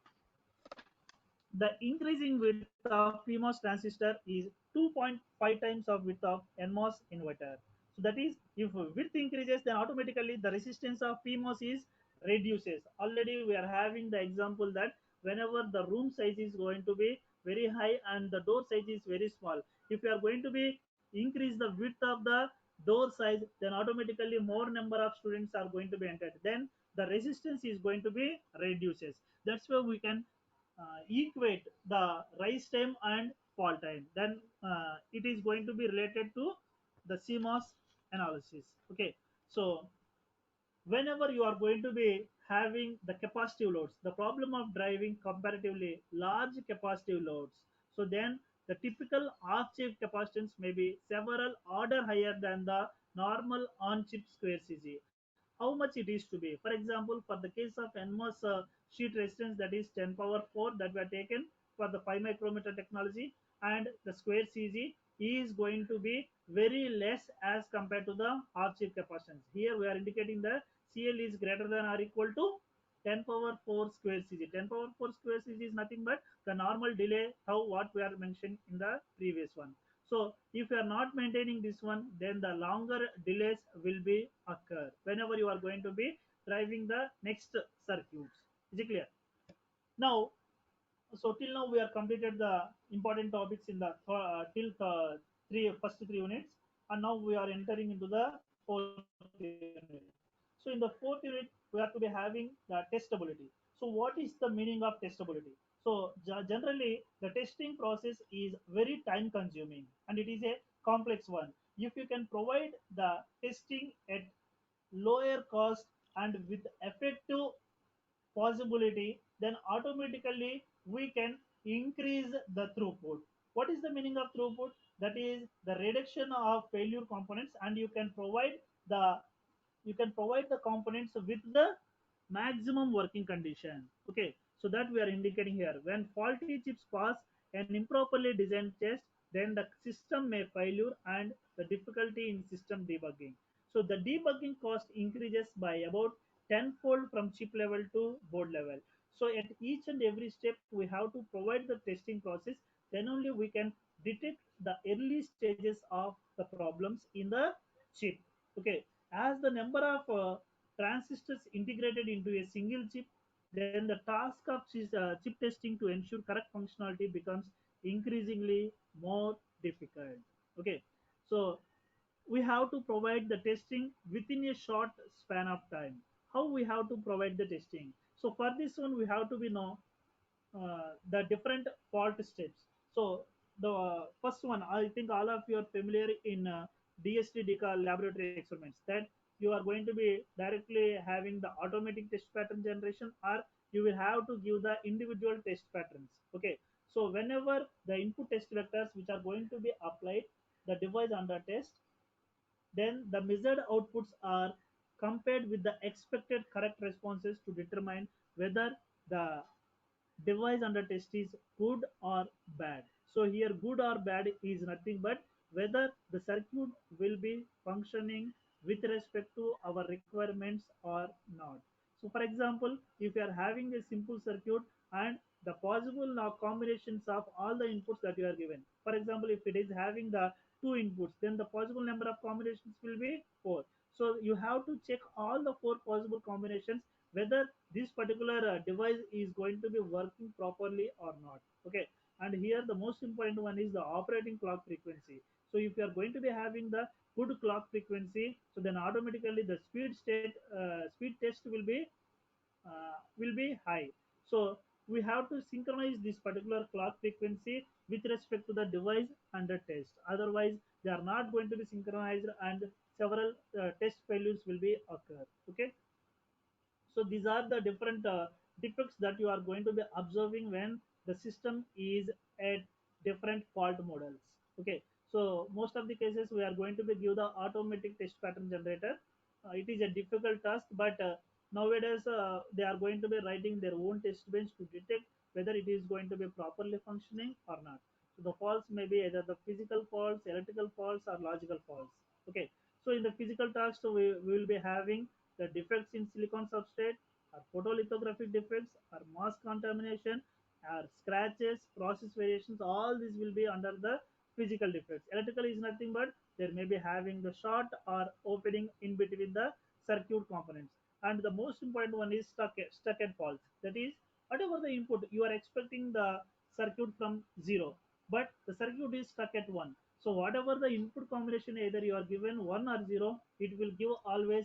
the increasing width of PMOS transistor is 2.5 times of width of NMOS inverter. So that is, if width increases, then automatically the resistance of PMOS is reduces. Already we are having the example that whenever the room size is going to be very high and the door size is very small, if you are going to be increase the width of the door size, then automatically more number of students are going to be entered, then the resistance is going to be reduces. That's why we can equate the rise time and fall time, then it is going to be related to the CMOS analysis. Okay, so whenever you are going to be having the capacitive loads, the problem of driving comparatively large capacitive loads, so then the typical off-chip capacitance may be several order higher than the normal on-chip square CG. How much it is to be? For example, for the case of NMOS sheet resistance, that is 10 power 4 that were taken for the 5 micrometer technology, and the square CG is going to be very less as compared to the off-chip capacitance. Here we are indicating the CL is greater than or equal to 10 power 4 square CG. 10 power 4 square CG is nothing but the normal delay, how what we are mentioned in the previous one. So if you are not maintaining this one, then the longer delays will be occur whenever you are going to be driving the next circuits. Is it clear? Now, so till now we are completed the important topics in the till three first three units, and now we are entering into the fourth unit. So in the fourth unit we are to be having the testability. So what is the meaning of testability? So generally the testing process is very time consuming and it is a complex one. If you can provide the testing at lower cost and with effective possibility, then automatically we can increase the throughput. What is the meaning of throughput? That is the reduction of failure components, and the you can provide the components with the maximum working condition. Okay, so that we are indicating here. When faulty chips pass an improperly designed test, then the system may failure and the difficulty in system debugging. So the debugging cost increases by about tenfold from chip level to board level. So at each and every step we have to provide the testing process, then only we can detect the early stages of the problems in the chip. Okay, as the number of transistors integrated into a single chip, then the task of chip testing to ensure correct functionality becomes increasingly more difficult. Okay, so we have to provide the testing within a short span of time. How we have to provide the testing? So for this one we have to be know the different fault steps. So the first one, I think all of you are familiar in DST decal laboratory experiments, that you are going to be directly having the automatic test pattern generation, or you will have to give the individual test patterns. Okay, so whenever the input test vectors which are going to be applied the device under test, then the measured outputs are compared with the expected correct responses to determine whether the device under test is good or bad. So here good or bad is nothing but whether the circuit will be functioning with respect to our requirements or not. So for example, if you are having a simple circuit and the possible combinations of all the inputs that you are given. For example, if it is having the two inputs, then the possible number of combinations will be four. So you have to check all the four possible combinations whether this particular device is going to be working properly or not. Okay, and here the most important one is the operating clock frequency. So if you are going to be having the good clock frequency, so then automatically the speed test will be high. So we have to synchronize this particular clock frequency with respect to the device under test. Otherwise, they are not going to be synchronized and several test failures will be occur. Okay, so these are the different defects that you are going to be observing when the system is at different fault models. Okay, so most of the cases we are going to be give the automatic test pattern generator. It is a difficult task, but nowadays they are going to be writing their own test bench to detect whether it is going to be properly functioning or not. So the faults may be either the physical faults, electrical faults, or logical faults. Okay, so in the physical task, so we will be having the defects in silicon substrate, or photolithographic defects, or mass contamination, or scratches, process variations, all these will be under the physical defects. Electrical is nothing but there may be having the short or opening in between the circuit components. And the most important one is stuck at false. That is, whatever the input you are expecting the circuit from 0, but the circuit is stuck at 1. So whatever the input combination, either you are given 1 or 0, it will give always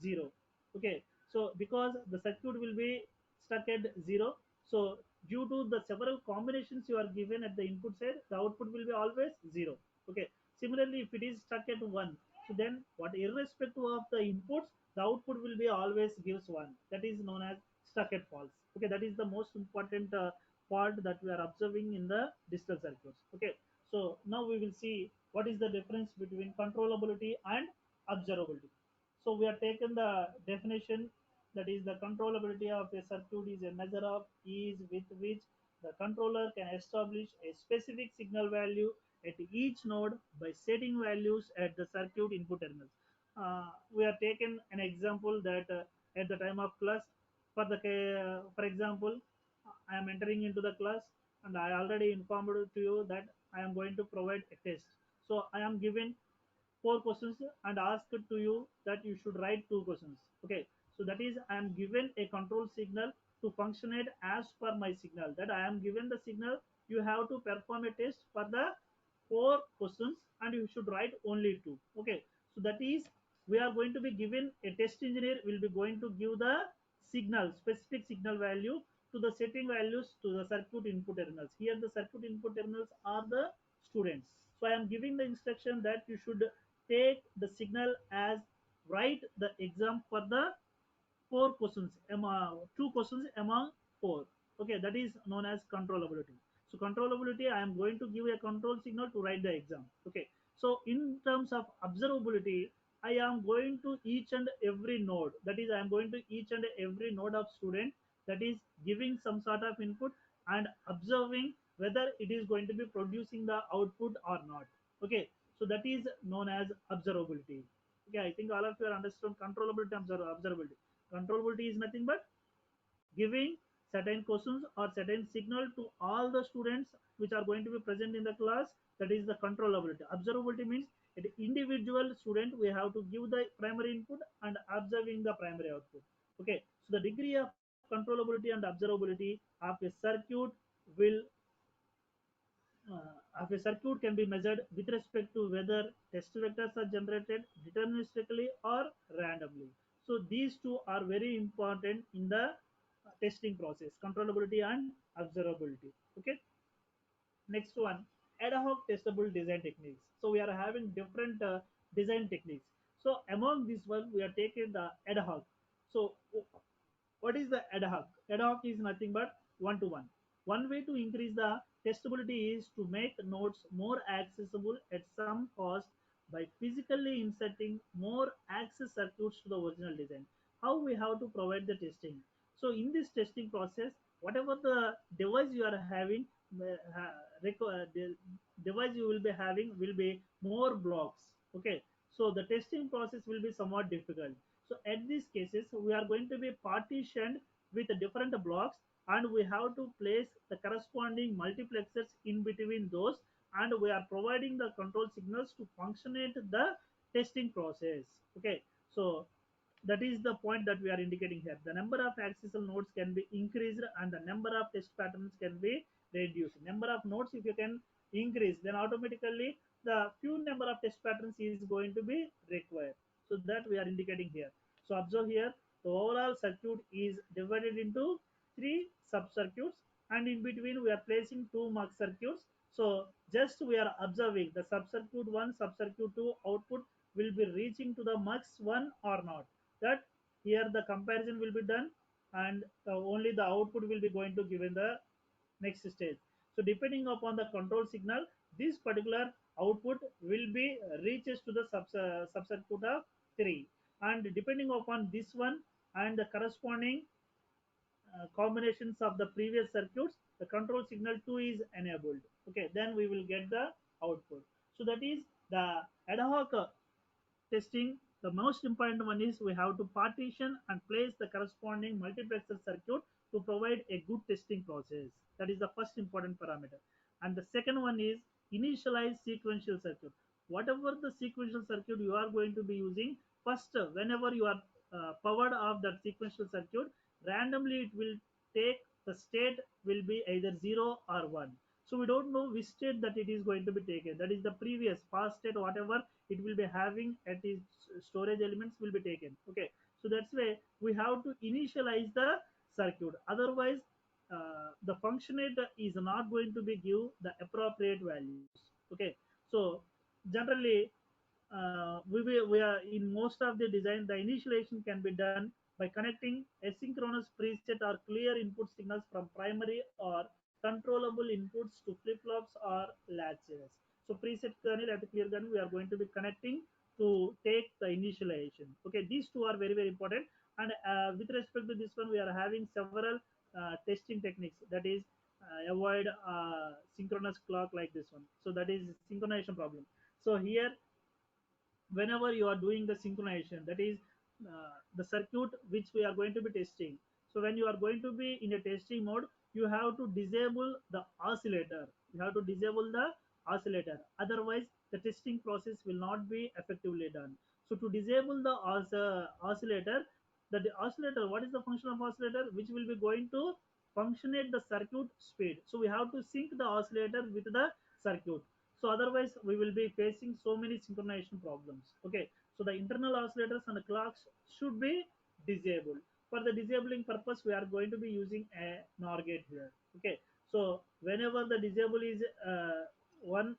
0. Okay, so because the circuit will be stuck at 0, so due to the several combinations you are given at the input side, the output will be always 0. Okay, similarly if it is stuck at 1, so then what, irrespective of the inputs, the output will be always gives 1. That is known as stuck at false. Okay, that is the most important part that we are observing in the digital circuits. Okay, so now we will see what is the difference between controllability and observability. So we have taken the definition, that is the controllability of a circuit is a measure of ease with which the controller can establish a specific signal value at each node by setting values at the circuit input terminals. We have taken an example that at the time of class, for example, I am entering into the class and I already informed to you that I am going to provide a test. So I am given four questions and asked to you that you should write two questions. Okay, so that is I am given a control signal to functionate as per my signal, that I am given the signal, you have to perform a test for the four questions and you should write only two. Okay, so that is we are going to be given, a test engineer will be going to give the signal, specific signal value to the setting values to the circuit input terminals. Here the circuit input terminals are the students. So I am giving the instruction that you should take the signal as write the exam for the four questions, two questions among four. Okay, that is known as controllability. So controllability, I am going to give a control signal to write the exam. Okay, so in terms of observability, I am going to each and every node, that is I am going to each and every node of student, that is giving some sort of input and observing whether it is going to be producing the output or not. Okay, so that is known as observability. Okay, I think all of you are understood controllability, observability. Controllability is nothing but giving certain questions or certain signal to all the students which are going to be present in the class. That is the controllability. Observability means at individual student we have to give the primary input and observing the primary output. Okay, so the degree of controllability and observability of a circuit will of a circuit can be measured with respect to whether test vectors are generated deterministically or randomly. So these two are very important in the testing process, controllability and observability. Okay, next one, ad hoc testable design techniques. So we are having different design techniques. So among this one we are taking the ad hoc. So what is the ad hoc? Ad hoc is nothing but one to one. One way to increase the testability is to make nodes more accessible at some cost by physically inserting more access circuits to the original design. How we have to provide the testing? So in this testing process, whatever the device you are having, the device you will be having will be more blocks. Okay, so the testing process will be somewhat difficult. So at these cases, we are going to be partitioned with different blocks and we have to place the corresponding multiplexers in between those, and we are providing the control signals to functionate the testing process. Okay, so that is the point that we are indicating here. The number of accessible nodes can be increased and the number of test patterns can be reduced. Number of nodes if you can increase, then automatically the few number of test patterns is going to be required. So that we are indicating here. So observe here, the overall circuit is divided into three sub circuits and in between we are placing two mux circuits. So just we are observing the sub circuit 1, sub circuit 2 output will be reaching to the mux 1 or not. That here the comparison will be done and only the output will be going to given the next stage. So depending upon the control signal, this particular output will be reaches to the subcircuit of 3, and depending upon this one and the corresponding combinations of the previous circuits, the control signal 2 is enabled. Okay, then we will get the output. So that is the ad hoc testing. The most important one is we have to partition and place the corresponding multiplexer circuit to provide a good testing process. That is the first important parameter. And the second one is initialize sequential circuit. Whatever the sequential circuit you are going to be using, first whenever you are powered off that sequential circuit, randomly it will take the state will be either 0 or 1. So we don't know which state that it is going to be taken. That is the previous past state, whatever it will be having at its storage elements will be taken. Okay, so that's why we have to initialize the circuit. Otherwise, the functionator is not going to be give the appropriate values. Okay, so generally we are in most of the design, the initialization can be done by connecting asynchronous preset or clear input signals from primary or controllable inputs to flip-flops or latches. So preset kernel at the clear kernel we are going to be connecting to take the initialization. Okay, these two are very important. And with respect to this one, we are having several testing techniques. That is avoid synchronous clock like this one. So that is synchronization problem. So here whenever you are doing the synchronization, that is the circuit which we are going to be testing. So when you are going to be in a testing mode, you have to disable the oscillator. You have to disable the oscillator, otherwise the testing process will not be effectively done. So to disable the oscillator, the oscillator, what is the function of oscillator? Which will be going to functionate the circuit speed. So we have to sync the oscillator with the circuit. So otherwise we will be facing so many synchronization problems. Okay, so the internal oscillators and the clocks should be disabled. For the disabling purpose, we are going to be using a NOR gate here. Okay, so whenever the disable is one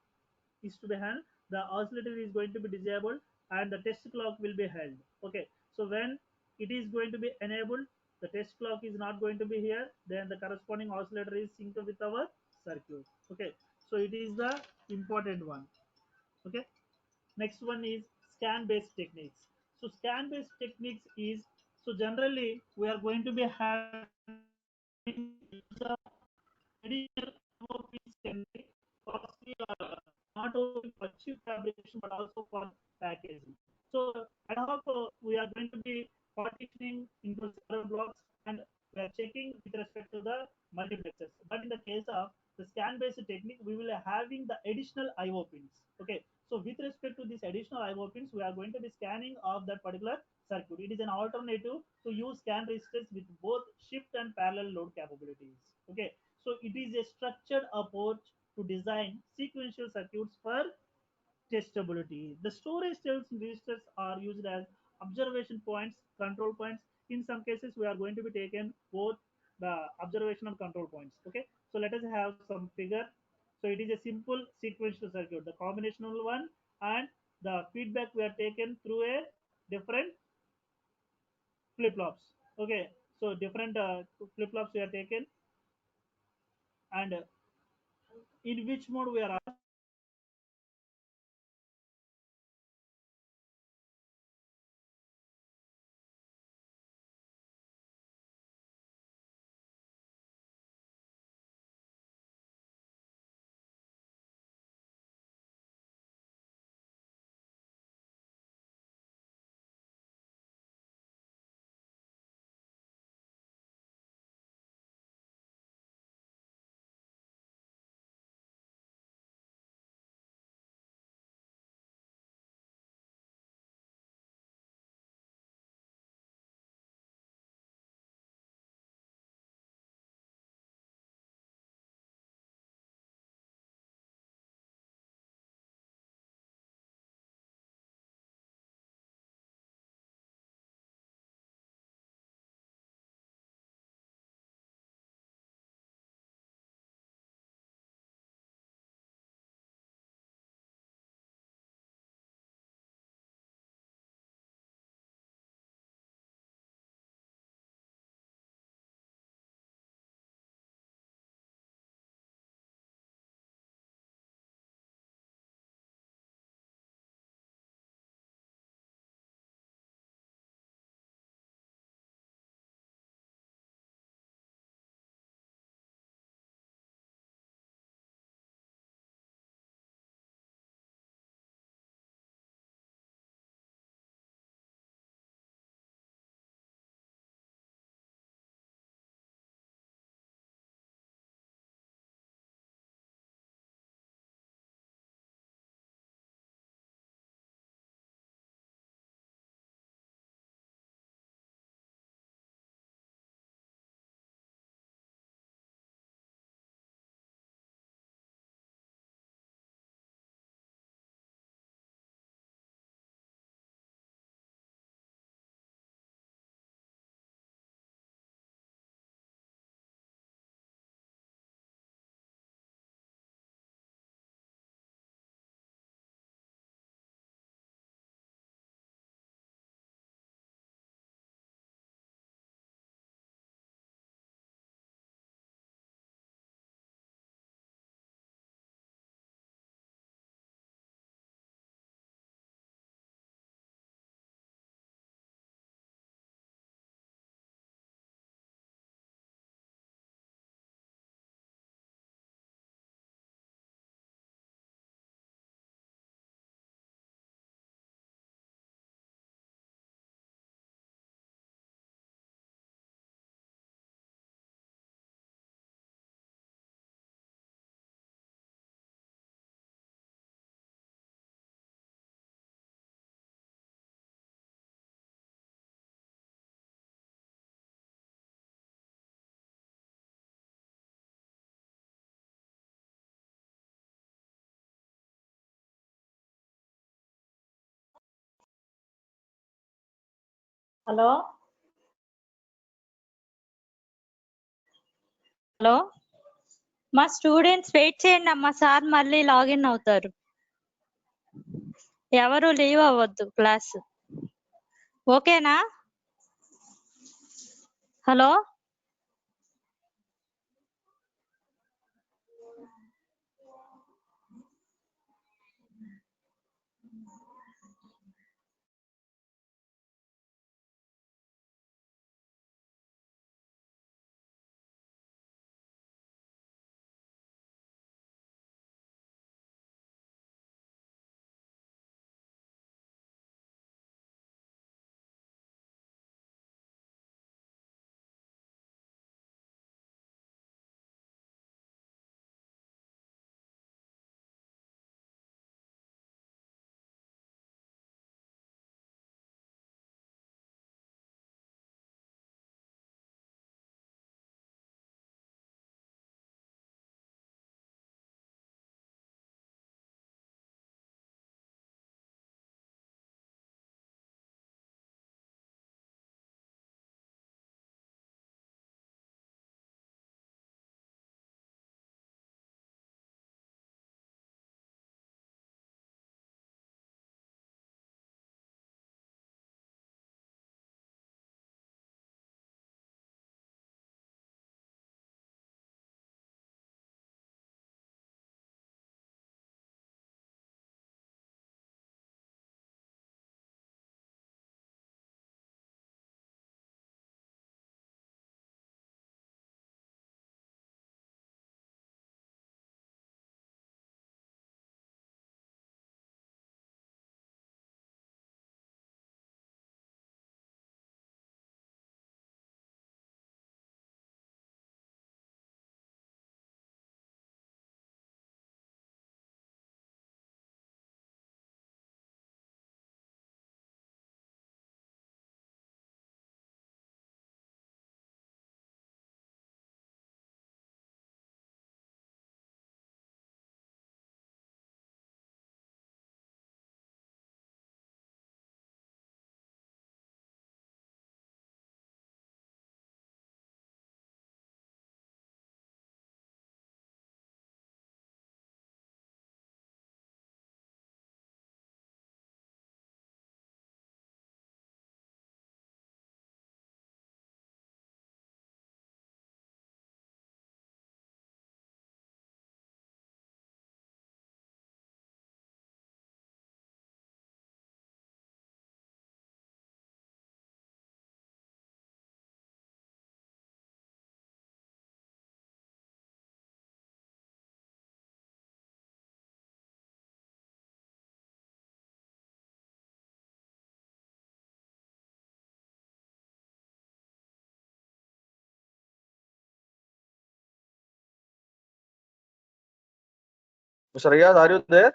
is to be held, the oscillator is going to be disabled and the test clock will be held. Okay, so when it is going to be enabled, the test clock is not going to be here, then the corresponding oscillator is synced with our circuit. Okay, so it is the important one. Okay, next one is scan based techniques. So scan based techniques is, so generally we are going to be having additional MOPs can be costly or not only for chip fabrication but also for packaging. So ad hoc we are going to be partitioning into several blocks and we are checking with respect to the multiplexers. But in the case of the scan based technique, we will having the additional IO pins. Okay, so with respect to these additional IO pins, we are going to be scanning of that particular circuit. It is an alternative to use scan registers with both shift and parallel load capabilities. Okay, so it is a structured approach to design sequential circuits for testability. The storage cells registers are used as observation points, control points. In some cases, we are going to be taken both the observation and control points. Okay, so let us have some figure. So it is a simple sequential circuit, the combinational one, and the feedback we are taken through a different flip flops. Okay, so different flip flops we are taken, and in which mode we are hello hello మా students wait చేయండి అమ్మా, sir మళ్ళీ login అవుతారు. ఎవరు leave అవ్వద్దు class. ఓకేనా? Hello Mr. Riyaz, are you there?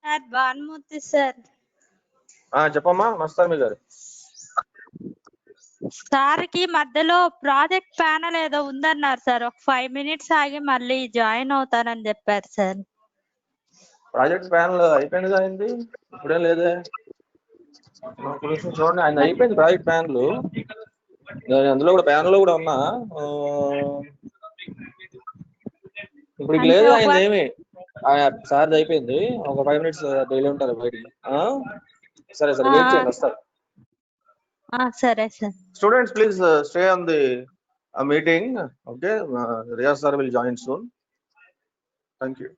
Sir Bhanumurthy sir. చెప్పమ్మా మస్తామి గారు. సార్కి మధ్యలో ప్రాజెక్ట్ ప్యానల్ ఏదో ఉందన్నారు సార్. ఒక 5 minutes ఆగి మళ్ళీ జాయిన్ అవుతానని చెప్పారు సార్. ప్రాజెక్ట్ ప్యానల్ అయిపోయింది అయింది, ఇప్పుడేం లేదే. చూడండి, ఆయన అయిపోయింది ప్రాజెక్ట్ ప్యానల్. అందులో కూడా ప్యానల్ లో కూడా ఉన్నా. ఇప్పుడు అంటే లేదు ఒక ఆయన ఏమి. సార్ అయిపోయింది. ఒక 5 minutes డైలీ ఉంటారు బయటికి. సరే సరే, వెయిట్ చేయండి, వస్తారు. సరే sir. Students, please stay on the meeting. Okay, Riyaz sir will join soon. Thank you.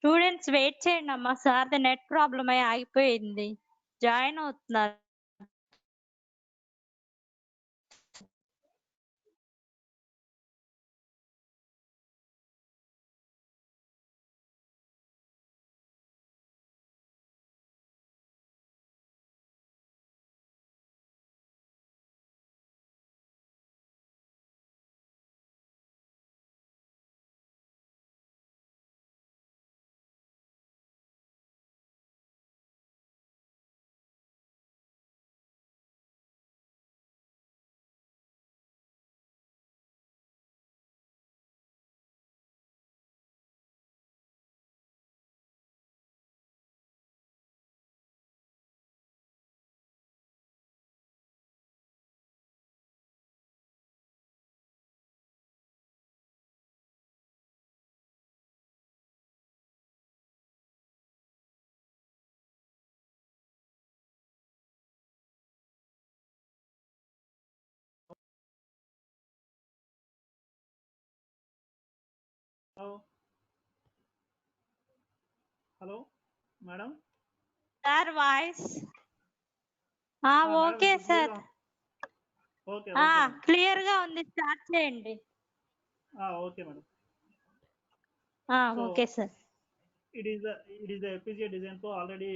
Students wait చేయండి అమ్మా, సార్ది నెట్ ప్రాబ్లం అయి ఆగిపోయింది. జాయిన్ అవుతున్నారు. Hello. Hello, madam. Sir voice Madam, okay it is clear. Sir, Okay, madam. Clear గా ఉంది. Start చేయండి. Okay, madam. Okay sir. It is the FPGA design flow already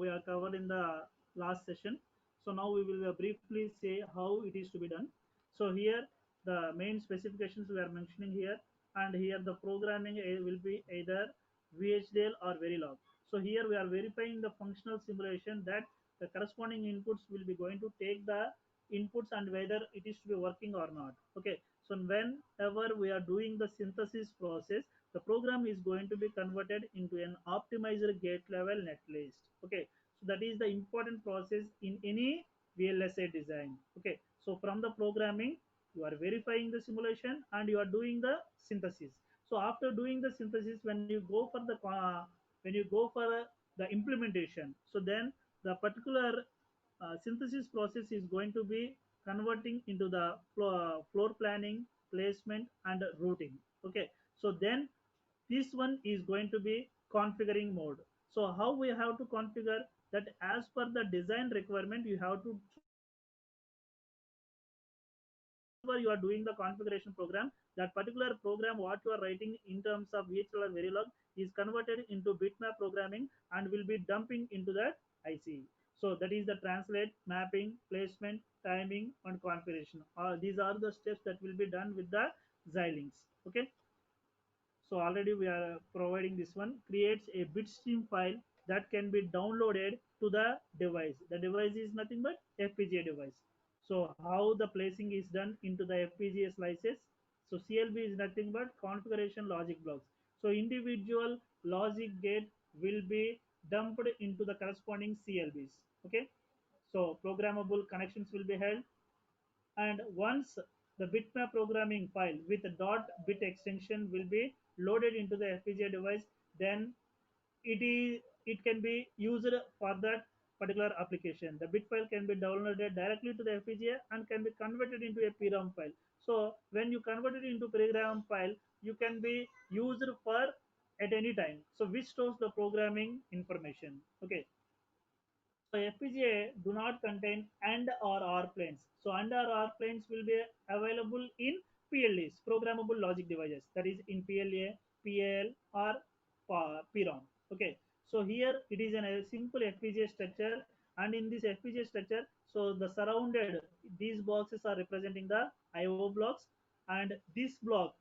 we are covered in the last session. So now we will briefly say how it is to be done. So here the main specifications we are mentioning here, and here the programming will be either VHDL or Verilog. So here we are verifying the functional simulation that the corresponding inputs will be going to take the inputs and whether it is to be working or not. Okay, so whenever we are doing the synthesis process, the program is going to be converted into an optimized gate level netlist. Okay, so that is the important process in any VLSI design. Okay, so from the programming you are verifying the simulation and you are doing the synthesis. So after doing the synthesis, when you go for the implementation, so then the particular synthesis process is going to be converting into the floor planning, placement, and routing. Okay, so then this one is going to be configuring mode. So how we have to configure that? As per the design requirement, you have to, whenever you are doing the configuration program, that particular program what you are writing in terms of VHDL or Verilog is converted into bitmap programming and will be dumping into that IC. So that is the translate, mapping, placement, timing, and configuration. These are the steps that will be done with the Xilinx. Okay, so already we are providing this one, creates a bitstream file that can be downloaded to the device. The device is nothing but FPGA device. So how the placing is done into the FPGA slices? So CLB is nothing but configuration logic blocks. So individual logic gate will be dumped into the corresponding CLBs. Okay, so programmable connections will be held, and once the bitmap programming file with a .bit extension will be loaded into the FPGA device, then it can be used for that particular application. The bit file can be downloaded directly to the FPGA and can be converted into a PROM file. So when you convert it into PROM file, you can be used for at any time. So which stores the programming information. Okay, so FPGA do not contain AND or OR planes. So AND or OR planes will be available in PLDs, programmable logic devices, that is in PLA, PAL, or PROM. Okay, so here it is a simple FPGA structure, and in this FPGA structure, so the surrounded, these boxes are representing the IO blocks, and this block,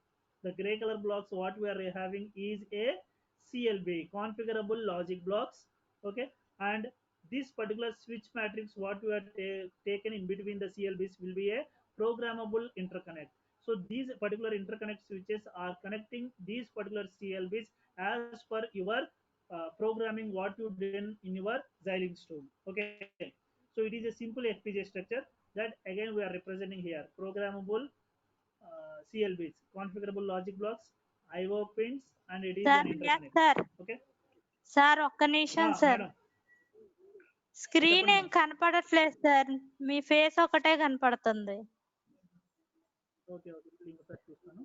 the gray color blocks what we are having is a CLB, configurable logic blocks. Okay, and this particular switch matrix what we are taken in between the CLBs will be a programmable interconnect. So these particular interconnect switches are connecting these particular CLBs as per your programming what you did in your Xilinx tool. Okay, so it is a simple FPGA structure that again we are representing here. Programmable CLBs, configurable logic blocks, IO pins, and it is an sir interconnect. Sir Okay, sir ఒక్క నిమిషం sir, madam. Screen చెప్పండి ఏం కనపడట్లేదు sir, మీ face ఒకటే కనపడుతుంది. Okay okay ఇంకొకసారి చూస్తాను.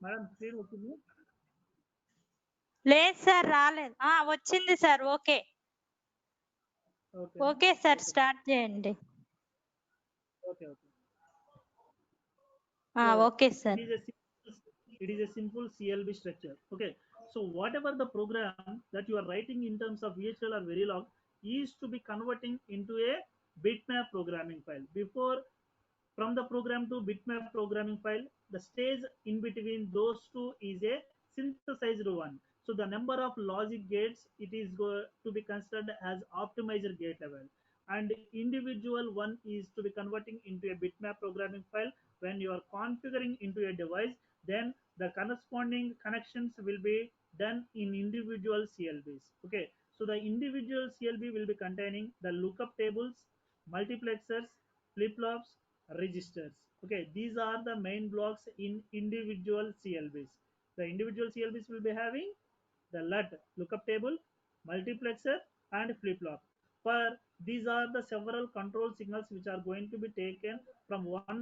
Madam, screen వచ్చింది. లేదు సార్ రాలేదు. వచ్చింది sir. Okay Okay. Okay sir start చేయండి. Okay. So okay sir. it is a simple CLB structure. Okay. So whatever the program that you are writing in terms of VHDL or Verilog is to be converting into a bitmap programming file. Before, from the program to bitmap programming file, the stage in between those two is a synthesized one. So the number of logic gates, it is to be considered as optimizer gate level, and individual one is to be converting into a bitmap programming file. When you are configuring into a device, then the corresponding connections will be done in individual CLBs. Okay, so the individual CLB will be containing the lookup tables, multiplexers, flip-flops, registers. Okay, these are the main blocks in individual CLBs. The individual CLBs will be having the LUT, lookup table, multiplexer, and flip-flop. For these are the several control signals which are going to be taken from one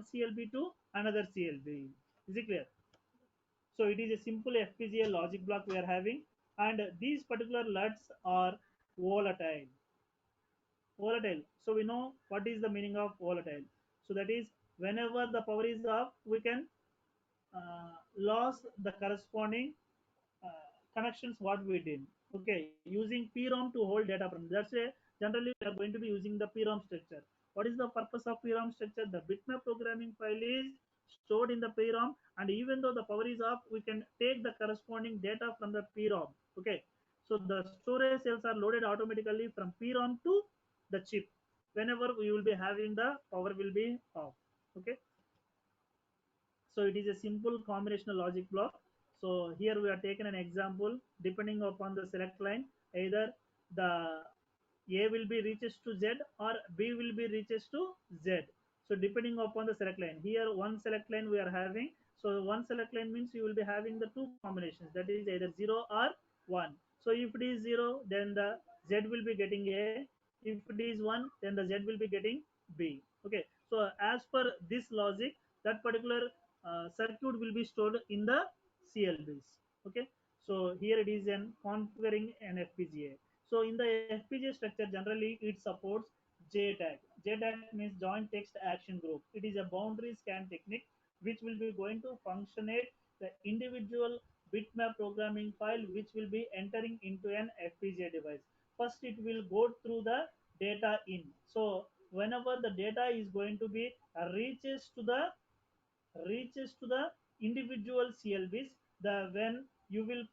CLB to another CLB. Is it clear? So it is a simple FPGA logic block we are having, and these particular LUTs are volatile. Volatile. So we know what is the meaning of volatile. So that is, whenever the power is off, we can lose the corresponding connections what we did. Okay, using PROM to hold data from. That's why generally we are going to be using the PROM structure. What is the purpose of PROM structure? The bitmap programming file is stored in the PROM, and even though the power is off, we can take the corresponding data from the PROM. Okay, so the storage cells are loaded automatically from PROM to the chip whenever we will be having the power will be off. Okay, so it is a simple combinational logic block. So here we are taking an example. Depending upon the select line, either the A will be reaches to Z or B will be reaches to Z. So depending upon the select line, here one select line we are having. So one select line means you will be having the two combinations, that is either 0 or 1. So if it is 0, then the Z will be getting A. If it is 1, then the Z will be getting B. Okay, so as per this logic, that particular circuit will be stored in the CLBs. Okay, so here it is an configuring an FPGA. So in the FPGA structure, generally it supports JTAG. JTAG means Joint Text Action Group. It is a boundary scan technique which will be going to functionate the individual bitmap programming file which will be entering into an FPGA device. First, it will go through the data in. So whenever the data is going to be reaches to the individual CLBs, the when you will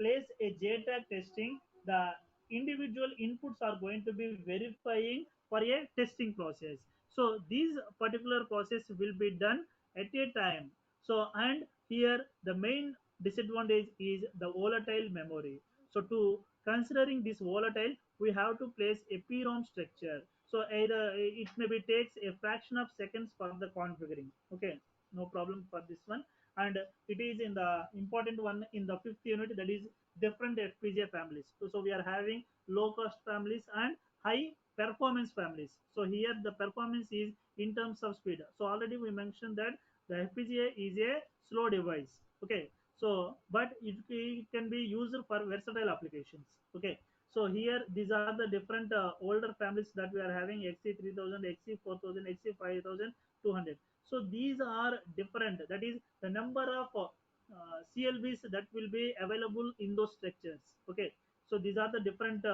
place a JTAG testing, the individual inputs are going to be verifying for a testing process. So these particular process will be done at a time. So and here the main disadvantage is the volatile memory. So to considering this volatile, we have to place a PROM structure. So either it maybe takes a fraction of seconds for the configuring. Okay, no problem for this one. And it is in the important one in the fifth unit, that is different FPGA families. So we are having low cost families and high performance families. So here the performance is in terms of speed. So already we mentioned that the FPGA is a slow device. Okay, so but it can be used for versatile applications. Okay, so here these are the different older families that we are having: XC3000, XC4000, XC5200. So these are different, that is the number of CLBs that will be available in those structures. Okay, so these are the different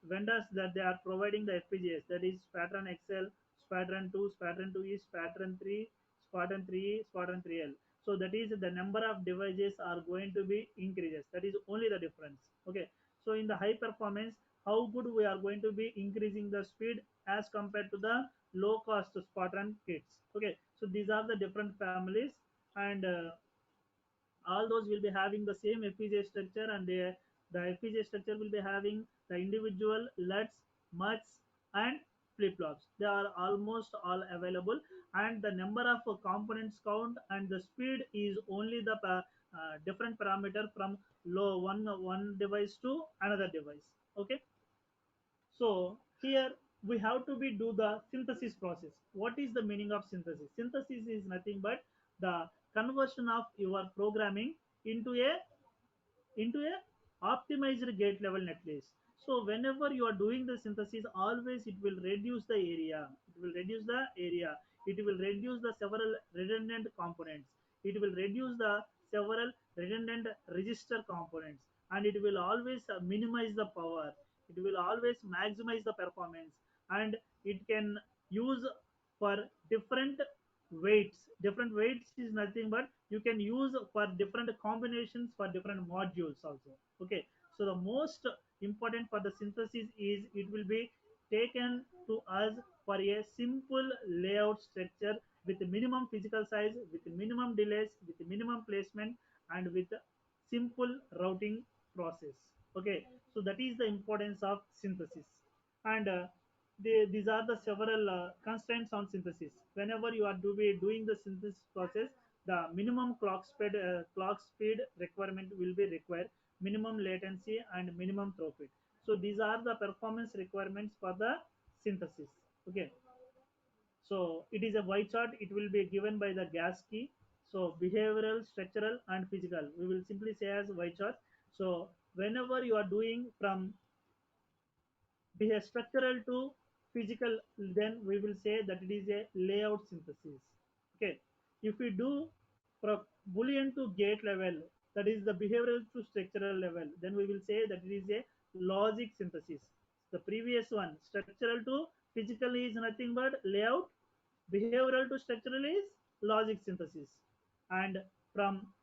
vendors that they are providing the FPGAs, that is Spatron XL, Spatron 2, Spatron 2E, Spatron 3, Spartan 3E, Spartan 3L. So that is the number of devices are going to be increases. That is only the difference. Okay, so in the high performance, how good we are going to be increasing the speed as compared to the low cost Spartan kits. Okay, so these are the different families, and all those will be having the same FPGA structure, and the FPGA structure will be having the individual LUTs, MUTs, and flip-flops. They are almost all available, and the number of components count and the speed is only the different parameter from low one device to another device. Okay, so here we have to be do the synthesis process. What is the meaning of synthesis? Synthesis is nothing but the conversion of your programming into a optimized gate level netlist. So whenever you are doing the synthesis, always it will reduce the area. It will reduce the area. It will reduce the several redundant components. It will reduce the several redundant register components, and it will always minimize the power. It will always maximize the performance, and it can use for different weights. Different weights is nothing but you can use for different combinations for different modules also. Okay, so the most important for the synthesis is it will be taken to us for a simple layout structure with minimum physical size, with minimum delays, with minimum placement, and with simple routing process. Okay, so that is the importance of synthesis. And these are the several constraints on synthesis. Whenever you are doing the synthesis process, the minimum clock speed requirement will be required, minimum latency and minimum throughput. So these are the performance requirements for the synthesis. Okay, so it is a Y chart. It will be given by the gas key. So behavioral, structural, and physical. We will simply say as Y chart. So whenever you are doing from structural to physical, then we will say that it is a layout synthesis. Okay, if we do from boolean to gate level, that is the behavioral to structural level, then we will say that it is a logic synthesis. The previous one, structural to physical, is nothing but layout. Behavioral to structural is logic synthesis. And from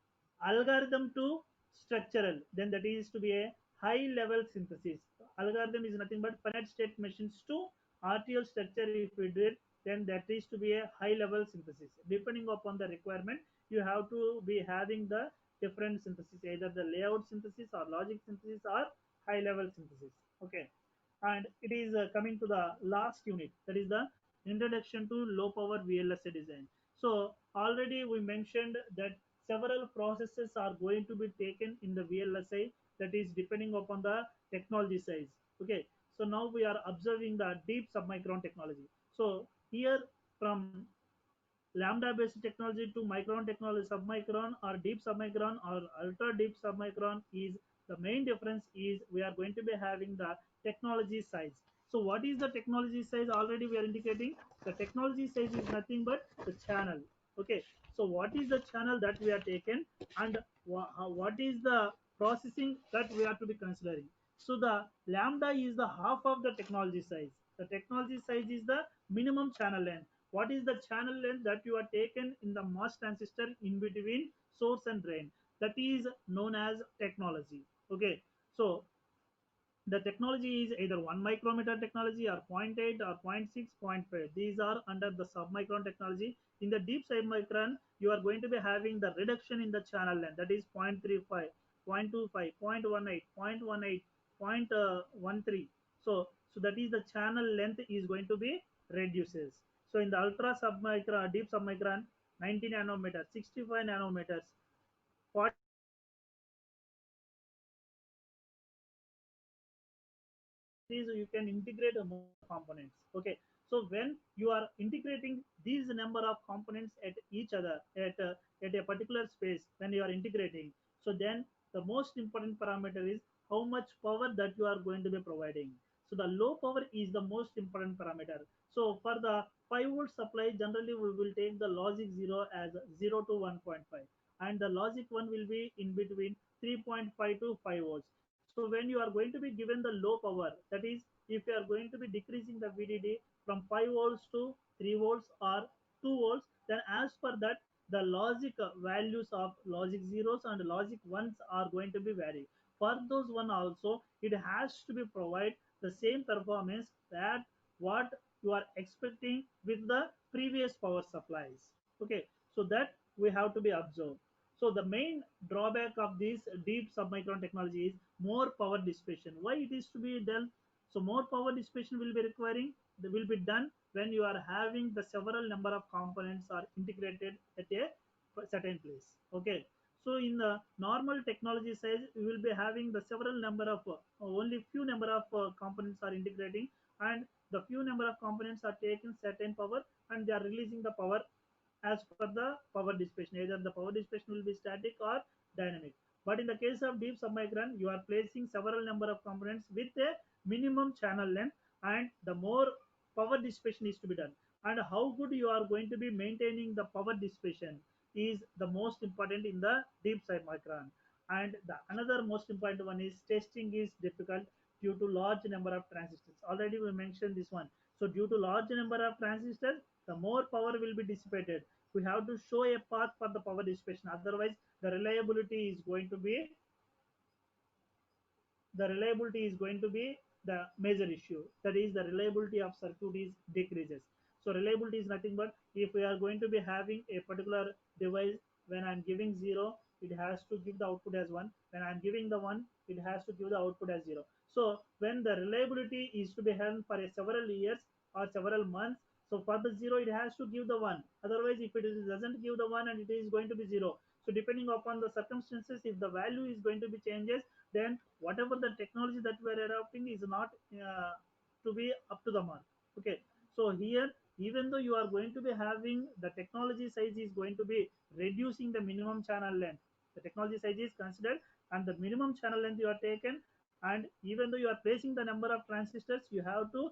algorithm to structural, then that is to be a high level synthesis. Algorithm is nothing but finite state machines to RTL structure. If we did, then that is to be a high level synthesis. Depending upon the requirement, you have to be having the different synthesis, either the layout synthesis or logic synthesis or high level synthesis. Okay, and it is coming to the last unit, that is the introduction to low power VLSI design. So already we mentioned that several processes are going to be taken in the VLSI, that is depending upon the technology size. Okay, so now we are observing the deep submicron technology. So here from lambda based technology to micron technology, submicron or deep submicron or ultra deep submicron, is the main difference is we are going to be having the technology size. So what is the technology size? Already we are indicating the technology size is nothing but the channel. Okay, so what is the channel that we are taken, and what is the processing that we are to be considering? So the lambda is the half of the technology size. The technology size is the minimum channel length. What is the channel length that you are taken in the MOS transistor in between source and drain? That is known as technology. Okay, so the technology is either 1 micrometer technology or zero point 0.8 or zero point 0.6, 0.5. These are under the submicron technology. In the deep submicron, you are going to be having the reduction in the channel length, that is 0.35, 0.25, 0.18, 0.18, 0.13. So that is the channel length is going to be reduces. So in the ultra submicron, deep submicron, 90 nanometers, 65 nanometers, 40 is you can integrate more components. Okay, so when you are integrating these number of components at each other at a particular space, when you are integrating, so then the most important parameter is how much power that you are going to be providing. So the low power is the most important parameter. So for the 5 volt supply, generally we will take the logic 0 as 0 to 1.5, and the logic 1 will be in between 3.5 to 5 volts. So when you are going to be given the low power, that is if you are going to be decreasing the VDD from 5 volts to 3 volts or 2 volts, then as per that the logic values of logic zeros and logic ones are going to be varied. For those one also, it has to be provide the same performance that what you are expecting with the previous power supplies. Okay, so that we have to be observed. So the main drawback of this deep submicron technology is more power dissipation. Why it is to be done? So more power dissipation will be requiring, will be done when you are having the several number of components are integrated at a certain place. Okay, so in the normal technology size, we will be having the several number of only few number of components are integrating, and the few number of components are taking certain power and they are releasing the power as per the power dissipation. Either the power dissipation will be static or dynamic. But in the case of deep submicron, you are placing several number of components with a minimum channel length, and the more power dissipation is to be done. And how good you are going to be maintaining the power dissipation is the most important in the deep submicron. And the another most important one is testing is difficult due to large number of transistors. Already we mentioned this one. So due to large number of transistors, the more power will be dissipated. We have to show a path for the power dissipation. Otherwise, the reliability is going to be the major issue. That is, the reliability of circuit is decreases. So reliability is nothing but if we are going to be having a particular device, when I'm giving 0, it has to give the output as 1. When I'm giving the 1, it has to give the output as 0. So when the reliability is to be held for a several years or several months, so for the 0 it has to give the 1. Otherwise, if it doesn't give the 1, and it is going to be 0. So depending upon the circumstances, if the value is going to be changes, then whatever the technology that we are adopting is not to be up to the mark. Okay, so here, even though you are going to be having the technology size is going to be reducing the minimum channel length, the technology size is considered and the minimum channel length you are taken, and even though you are placing the number of transistors, you have to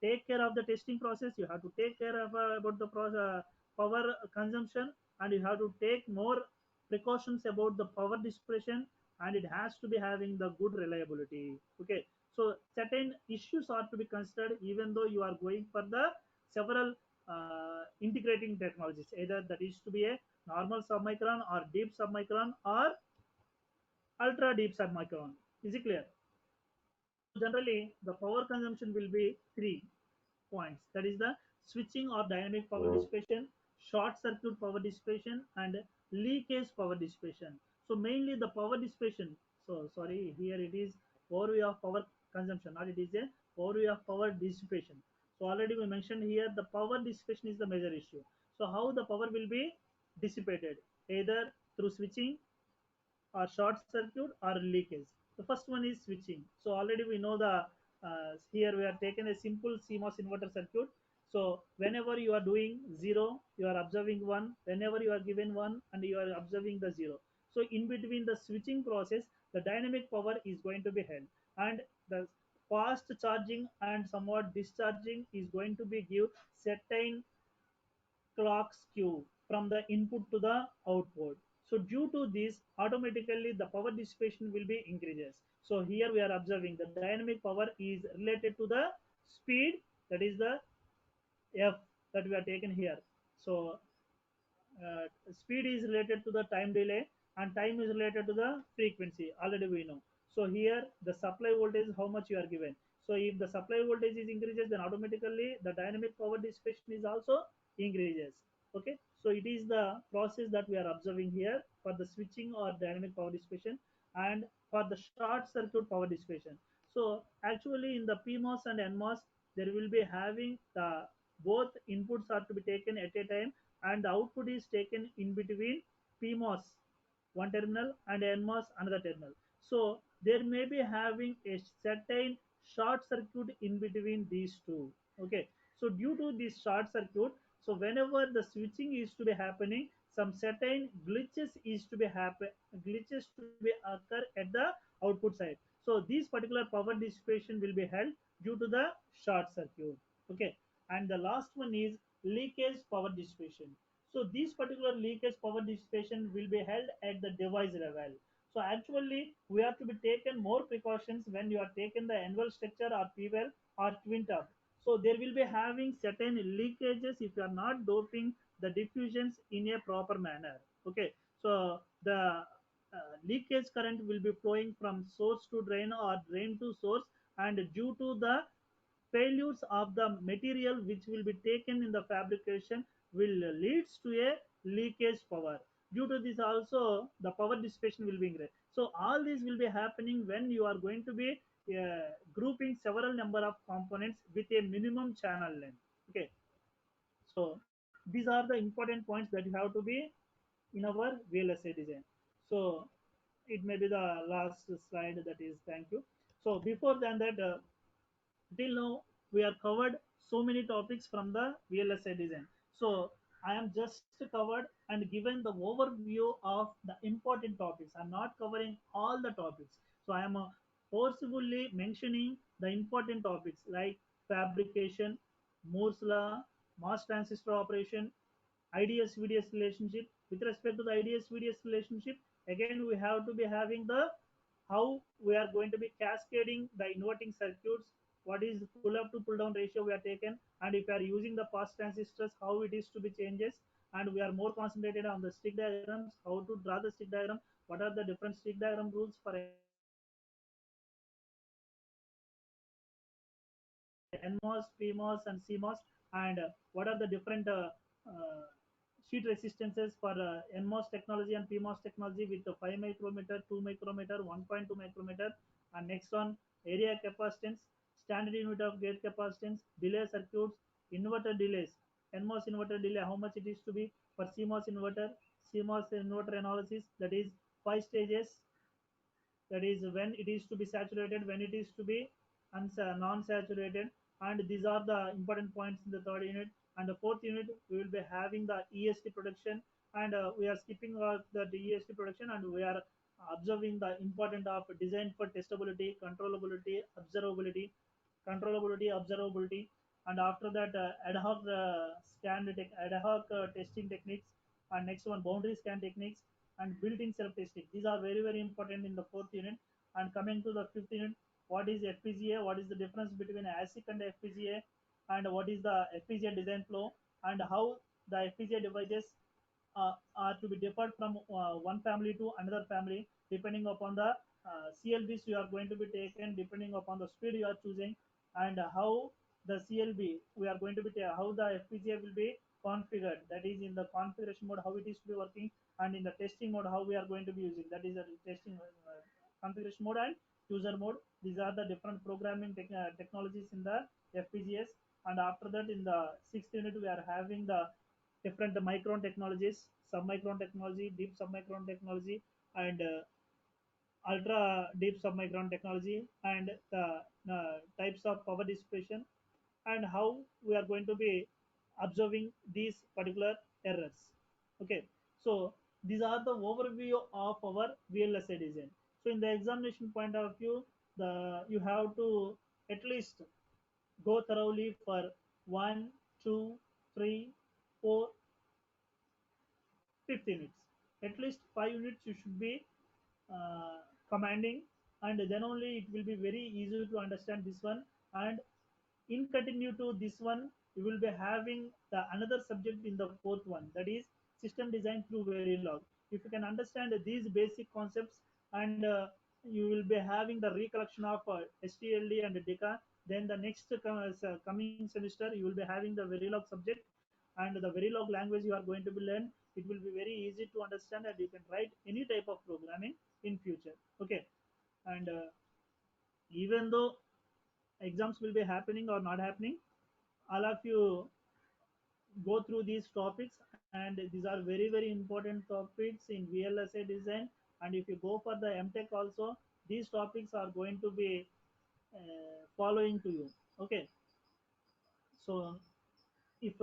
take care of the testing process, you have to take care of about the power consumption, and you have to take more precautions about the power dissipation, and it has to be having the good reliability. Okay, so certain issues are to be considered even though you are going for the several integrating technologies, either that is to be a normal submicron or deep submicron or ultra deep submicron. Is it clear? So generally the power consumption will be 3 points, that is the switching or dynamic power dissipation, short circuit power dissipation, and leakage power dissipation. So mainly the power dissipation, so sorry, here it is overview of power consumption, or it is a overview of power dissipation. So already we mentioned here the power dissipation is the major issue. So how the power will be dissipated, either through switching or short circuit or leakage. The first one is switching. So already we know the here we are taken a simple CMOS inverter circuit. So whenever you are doing 0, you are observing 1. Whenever you are given 1, and you are observing the 0. So in between the switching process, the dynamic power is going to be held, and the fast charging and somewhat discharging is going to be give certain clock skew from the input to the output. So due to this, automatically the power dissipation will be increases. So here we are observing the dynamic power is related to the speed, that is the F that we are taken here. So speed is related to the time delay, and time is related to the frequency, already we know. So here the supply voltage, how much you are given. So if the supply voltage is increases, then automatically the dynamic power dissipation is also increases. Okay, so it is the process that we are observing here for the switching or dynamic power dissipation, and for the short circuit power dissipation. So actually in the PMOS and NMOS, there will be having the both inputs are to be taken at a time, and the output is taken in between PMOS one terminal and NMOS another terminal. So there may be having a certain short circuit in between these two. Okay, so due to this short circuit, so whenever the switching is to be happening, some certain glitches to be occur at the output side. So this particular power dissipation will be held due to the short circuit. Okay, and the last one is leakage power dissipation. So this particular leakage power dissipation will be held at the device level. So actually we have to be taken more precautions when you are taken the N-well structure or P-well or twin tub. So there will be having certain leakages if you are not doping the diffusions in a proper manner. Okay, so the leakage current will be flowing from source to drain or drain to source, and due to the failures of the material which will be taken in the fabrication will leads to a leakage power. Due to this also the power dissipation will be increased. So all this will be happening when you are going to be grouping several number of components with a minimum channel length. Okay, so these are the important points that you have to be in our VLSI design. So it may be the last slide, that is thank you. So before than that, till now we are covered so many topics from the VLSI design. So I am just covered and given the overview of the important topics. I'm not covering all the topics. So I am forcefully mentioning the important topics like fabrication, Moore's law, mass transistor operation, IDS VDS relationship. With respect to the IDS VDS relationship, again we have to be having the how we are going to be cascading the inverting circuits, what is pull up to pull down ratio we are taken, and if we are using the fast transistors, how it is to be changes, and we are more concentrated on the stick diagrams, how to draw the stick diagram, what are the different stick diagram rules for NMOS, PMOS, and CMOS, and what are the different sheet resistances for NMOS technology and PMOS technology with the 5 micrometer, 2 micrometer, 1.2 micrometer, and next one area capacitance, standard unit of gate capacitance, delay circuits, inverter delays, NMOS inverter delay, how much it is to be for CMOS inverter analysis, that is 5 stages, that is when it is to be saturated, when it is to be non-saturated, and these are the important points in the third unit. And the fourth unit we will be having the EST production, and we are skipping the EST production, and we are observing the important of design for testability, observability, and after that ad hoc ad hoc testing techniques, and next one boundary scan techniques and built-in self-testing. These are very very important in the fourth unit. And coming to the fifth unit, what is FPGA? What is the difference between ASIC and FPGA? And what is the FPGA design flow? And how the FPGA devices are to be differed from one family to another family depending upon the CLBs you are going to be taken, depending upon the speed you are choosing, and how the CLB we are going to be how the FPGA will be configured. That is in the configuration mode how it is to be working, and in the testing mode how we are going to be using. That is the testing configuration mode and user mode. These are the different programming technologies in the FPGAs. And after that, in the sixth unit, we are having the different micron technologies, submicron technology, deep submicron technology, and ultra deep submicron technology, and the types of power dissipation, and how we are going to be observing these particular errors. Okay, so these are the overview of our VLSI design. So in the examination point of view, you have to at least go thoroughly for 1, 2, 3, 4, 5 units. At least 5 units you should be uh, commanding, and then only it will be very easy to understand this one. And in continue to this one, you will be having the another subject in the fourth one, that is system design through Verilog. If you can understand these basic concepts, and you will be having the recollection of STLD and DECA, then the next coming semester you will be having the Verilog subject, and the Verilog language you are going to be learn. It will be very easy to understand, and you can write any type of programming in future. Okay, and even though exams will be happening or not happening, all of you go through these topics, and these are very very important topics in VLSI design. And if you go for the MTech also, these topics are going to be following to you. Okay, so if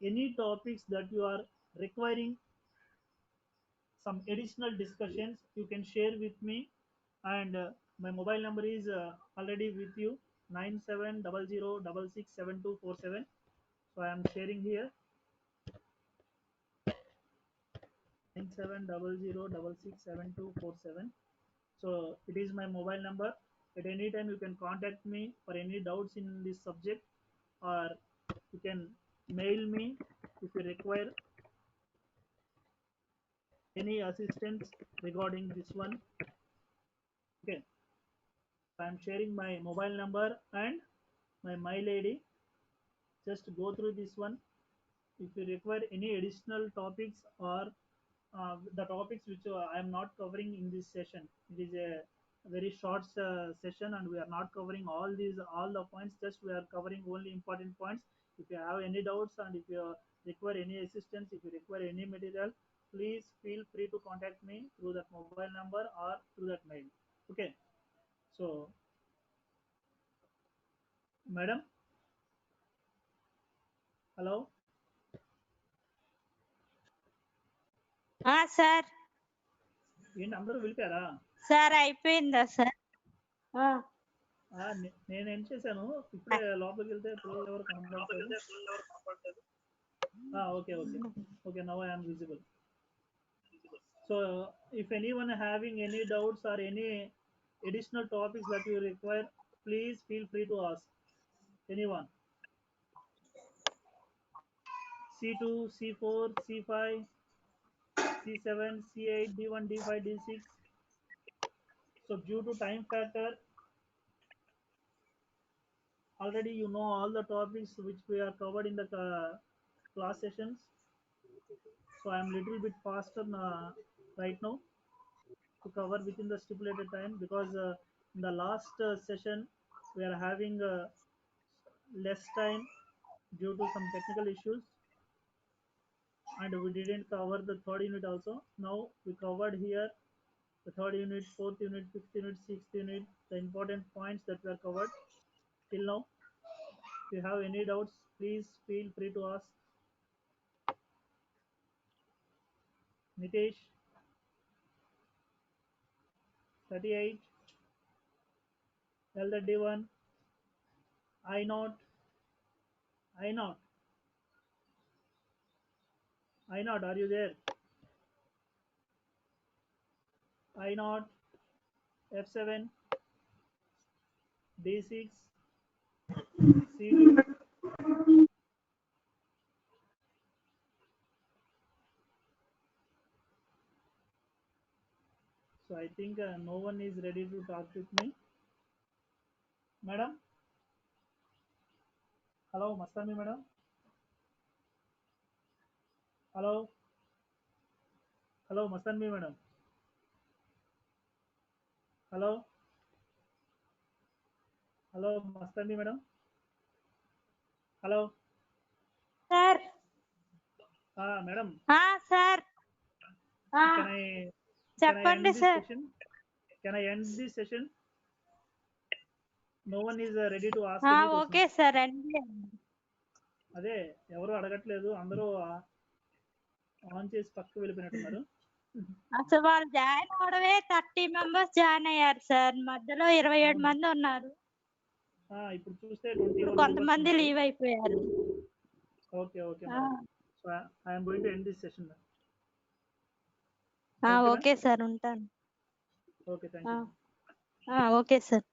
any topics that you are requiring some additional discussions, you can share with me. And my mobile number is already with you, 9700667247. So I am sharing here 9700667247. So it is my mobile number. At any time you can contact me for any doubts in this subject, or you can mail me if you require any assistance regarding this one. Okay, I am sharing my mobile number and my mail ID. Just go through this one. If you require any additional topics, or the topics which I am not covering in this session, it is a very short session, and we are not covering all the points. Just we are covering only important points. If you have any doubts, and if you require any assistance, if you require any material, please feel free to contact me through that mobile number or through that mail. Okay, so madam, hello. Sir ఏంటి అందరూ వెళ్ళిపోయారా? Sir అయిపోయిందా sir? నేను ఏం చేశాను ఇప్పుడే లోపలికి వెళ్తే పిల్లలు ఎవరు కనబడట్లేదు. Okay okay okay, now I am visible. So if anyone having any doubts or any additional topics that you require, please feel free to ask anyone. C2, C4, C5, C7, C8, D1, D5, D6. So due to time factor, already you know all the topics which we are covered in the class sessions. So I am little bit faster right now to cover within the stipulated time, because in the last session we are having less time due to some technical issues, and we didn't cover the third unit also. Now we covered here the third unit, fourth unit, fifth unit, sixth unit, the important points that were covered till now. If you have any doubts, please feel free to ask. Nitesh, 38, LD1, I0, are you there? I0, F7, D6, C2. So I think no one is ready to talk with me. Madam? Hello, Mastami madam? Hello? Hello, Mastami madam? Hello? Hello, Mastami madam? Hello? Sir Madam, sir can I end చెప్పండి this sir. session? Can I end this session? No one is ready to ask any okay questions. Sir అండి. అదే ఎవరు అడగట్లేదు, అందరూ on చేసి పక్కకు వెళ్ళిపోయినట్టున్నారు. అసలు వాళ్ళు జాయిన్ అవడమే 30 మెంబర్స్ జాయిన్ అయ్యారు సార్, మధ్యలో 27 మంది ఉన్నారు. ఇప్పుడు చూస్తే ఇప్పుడు కొంతమంది లీవ్ అయిపోయారు. Okay okay, so I am going to end this session. Okay sir ఉంటాను. Okay, thank you. Okay sir.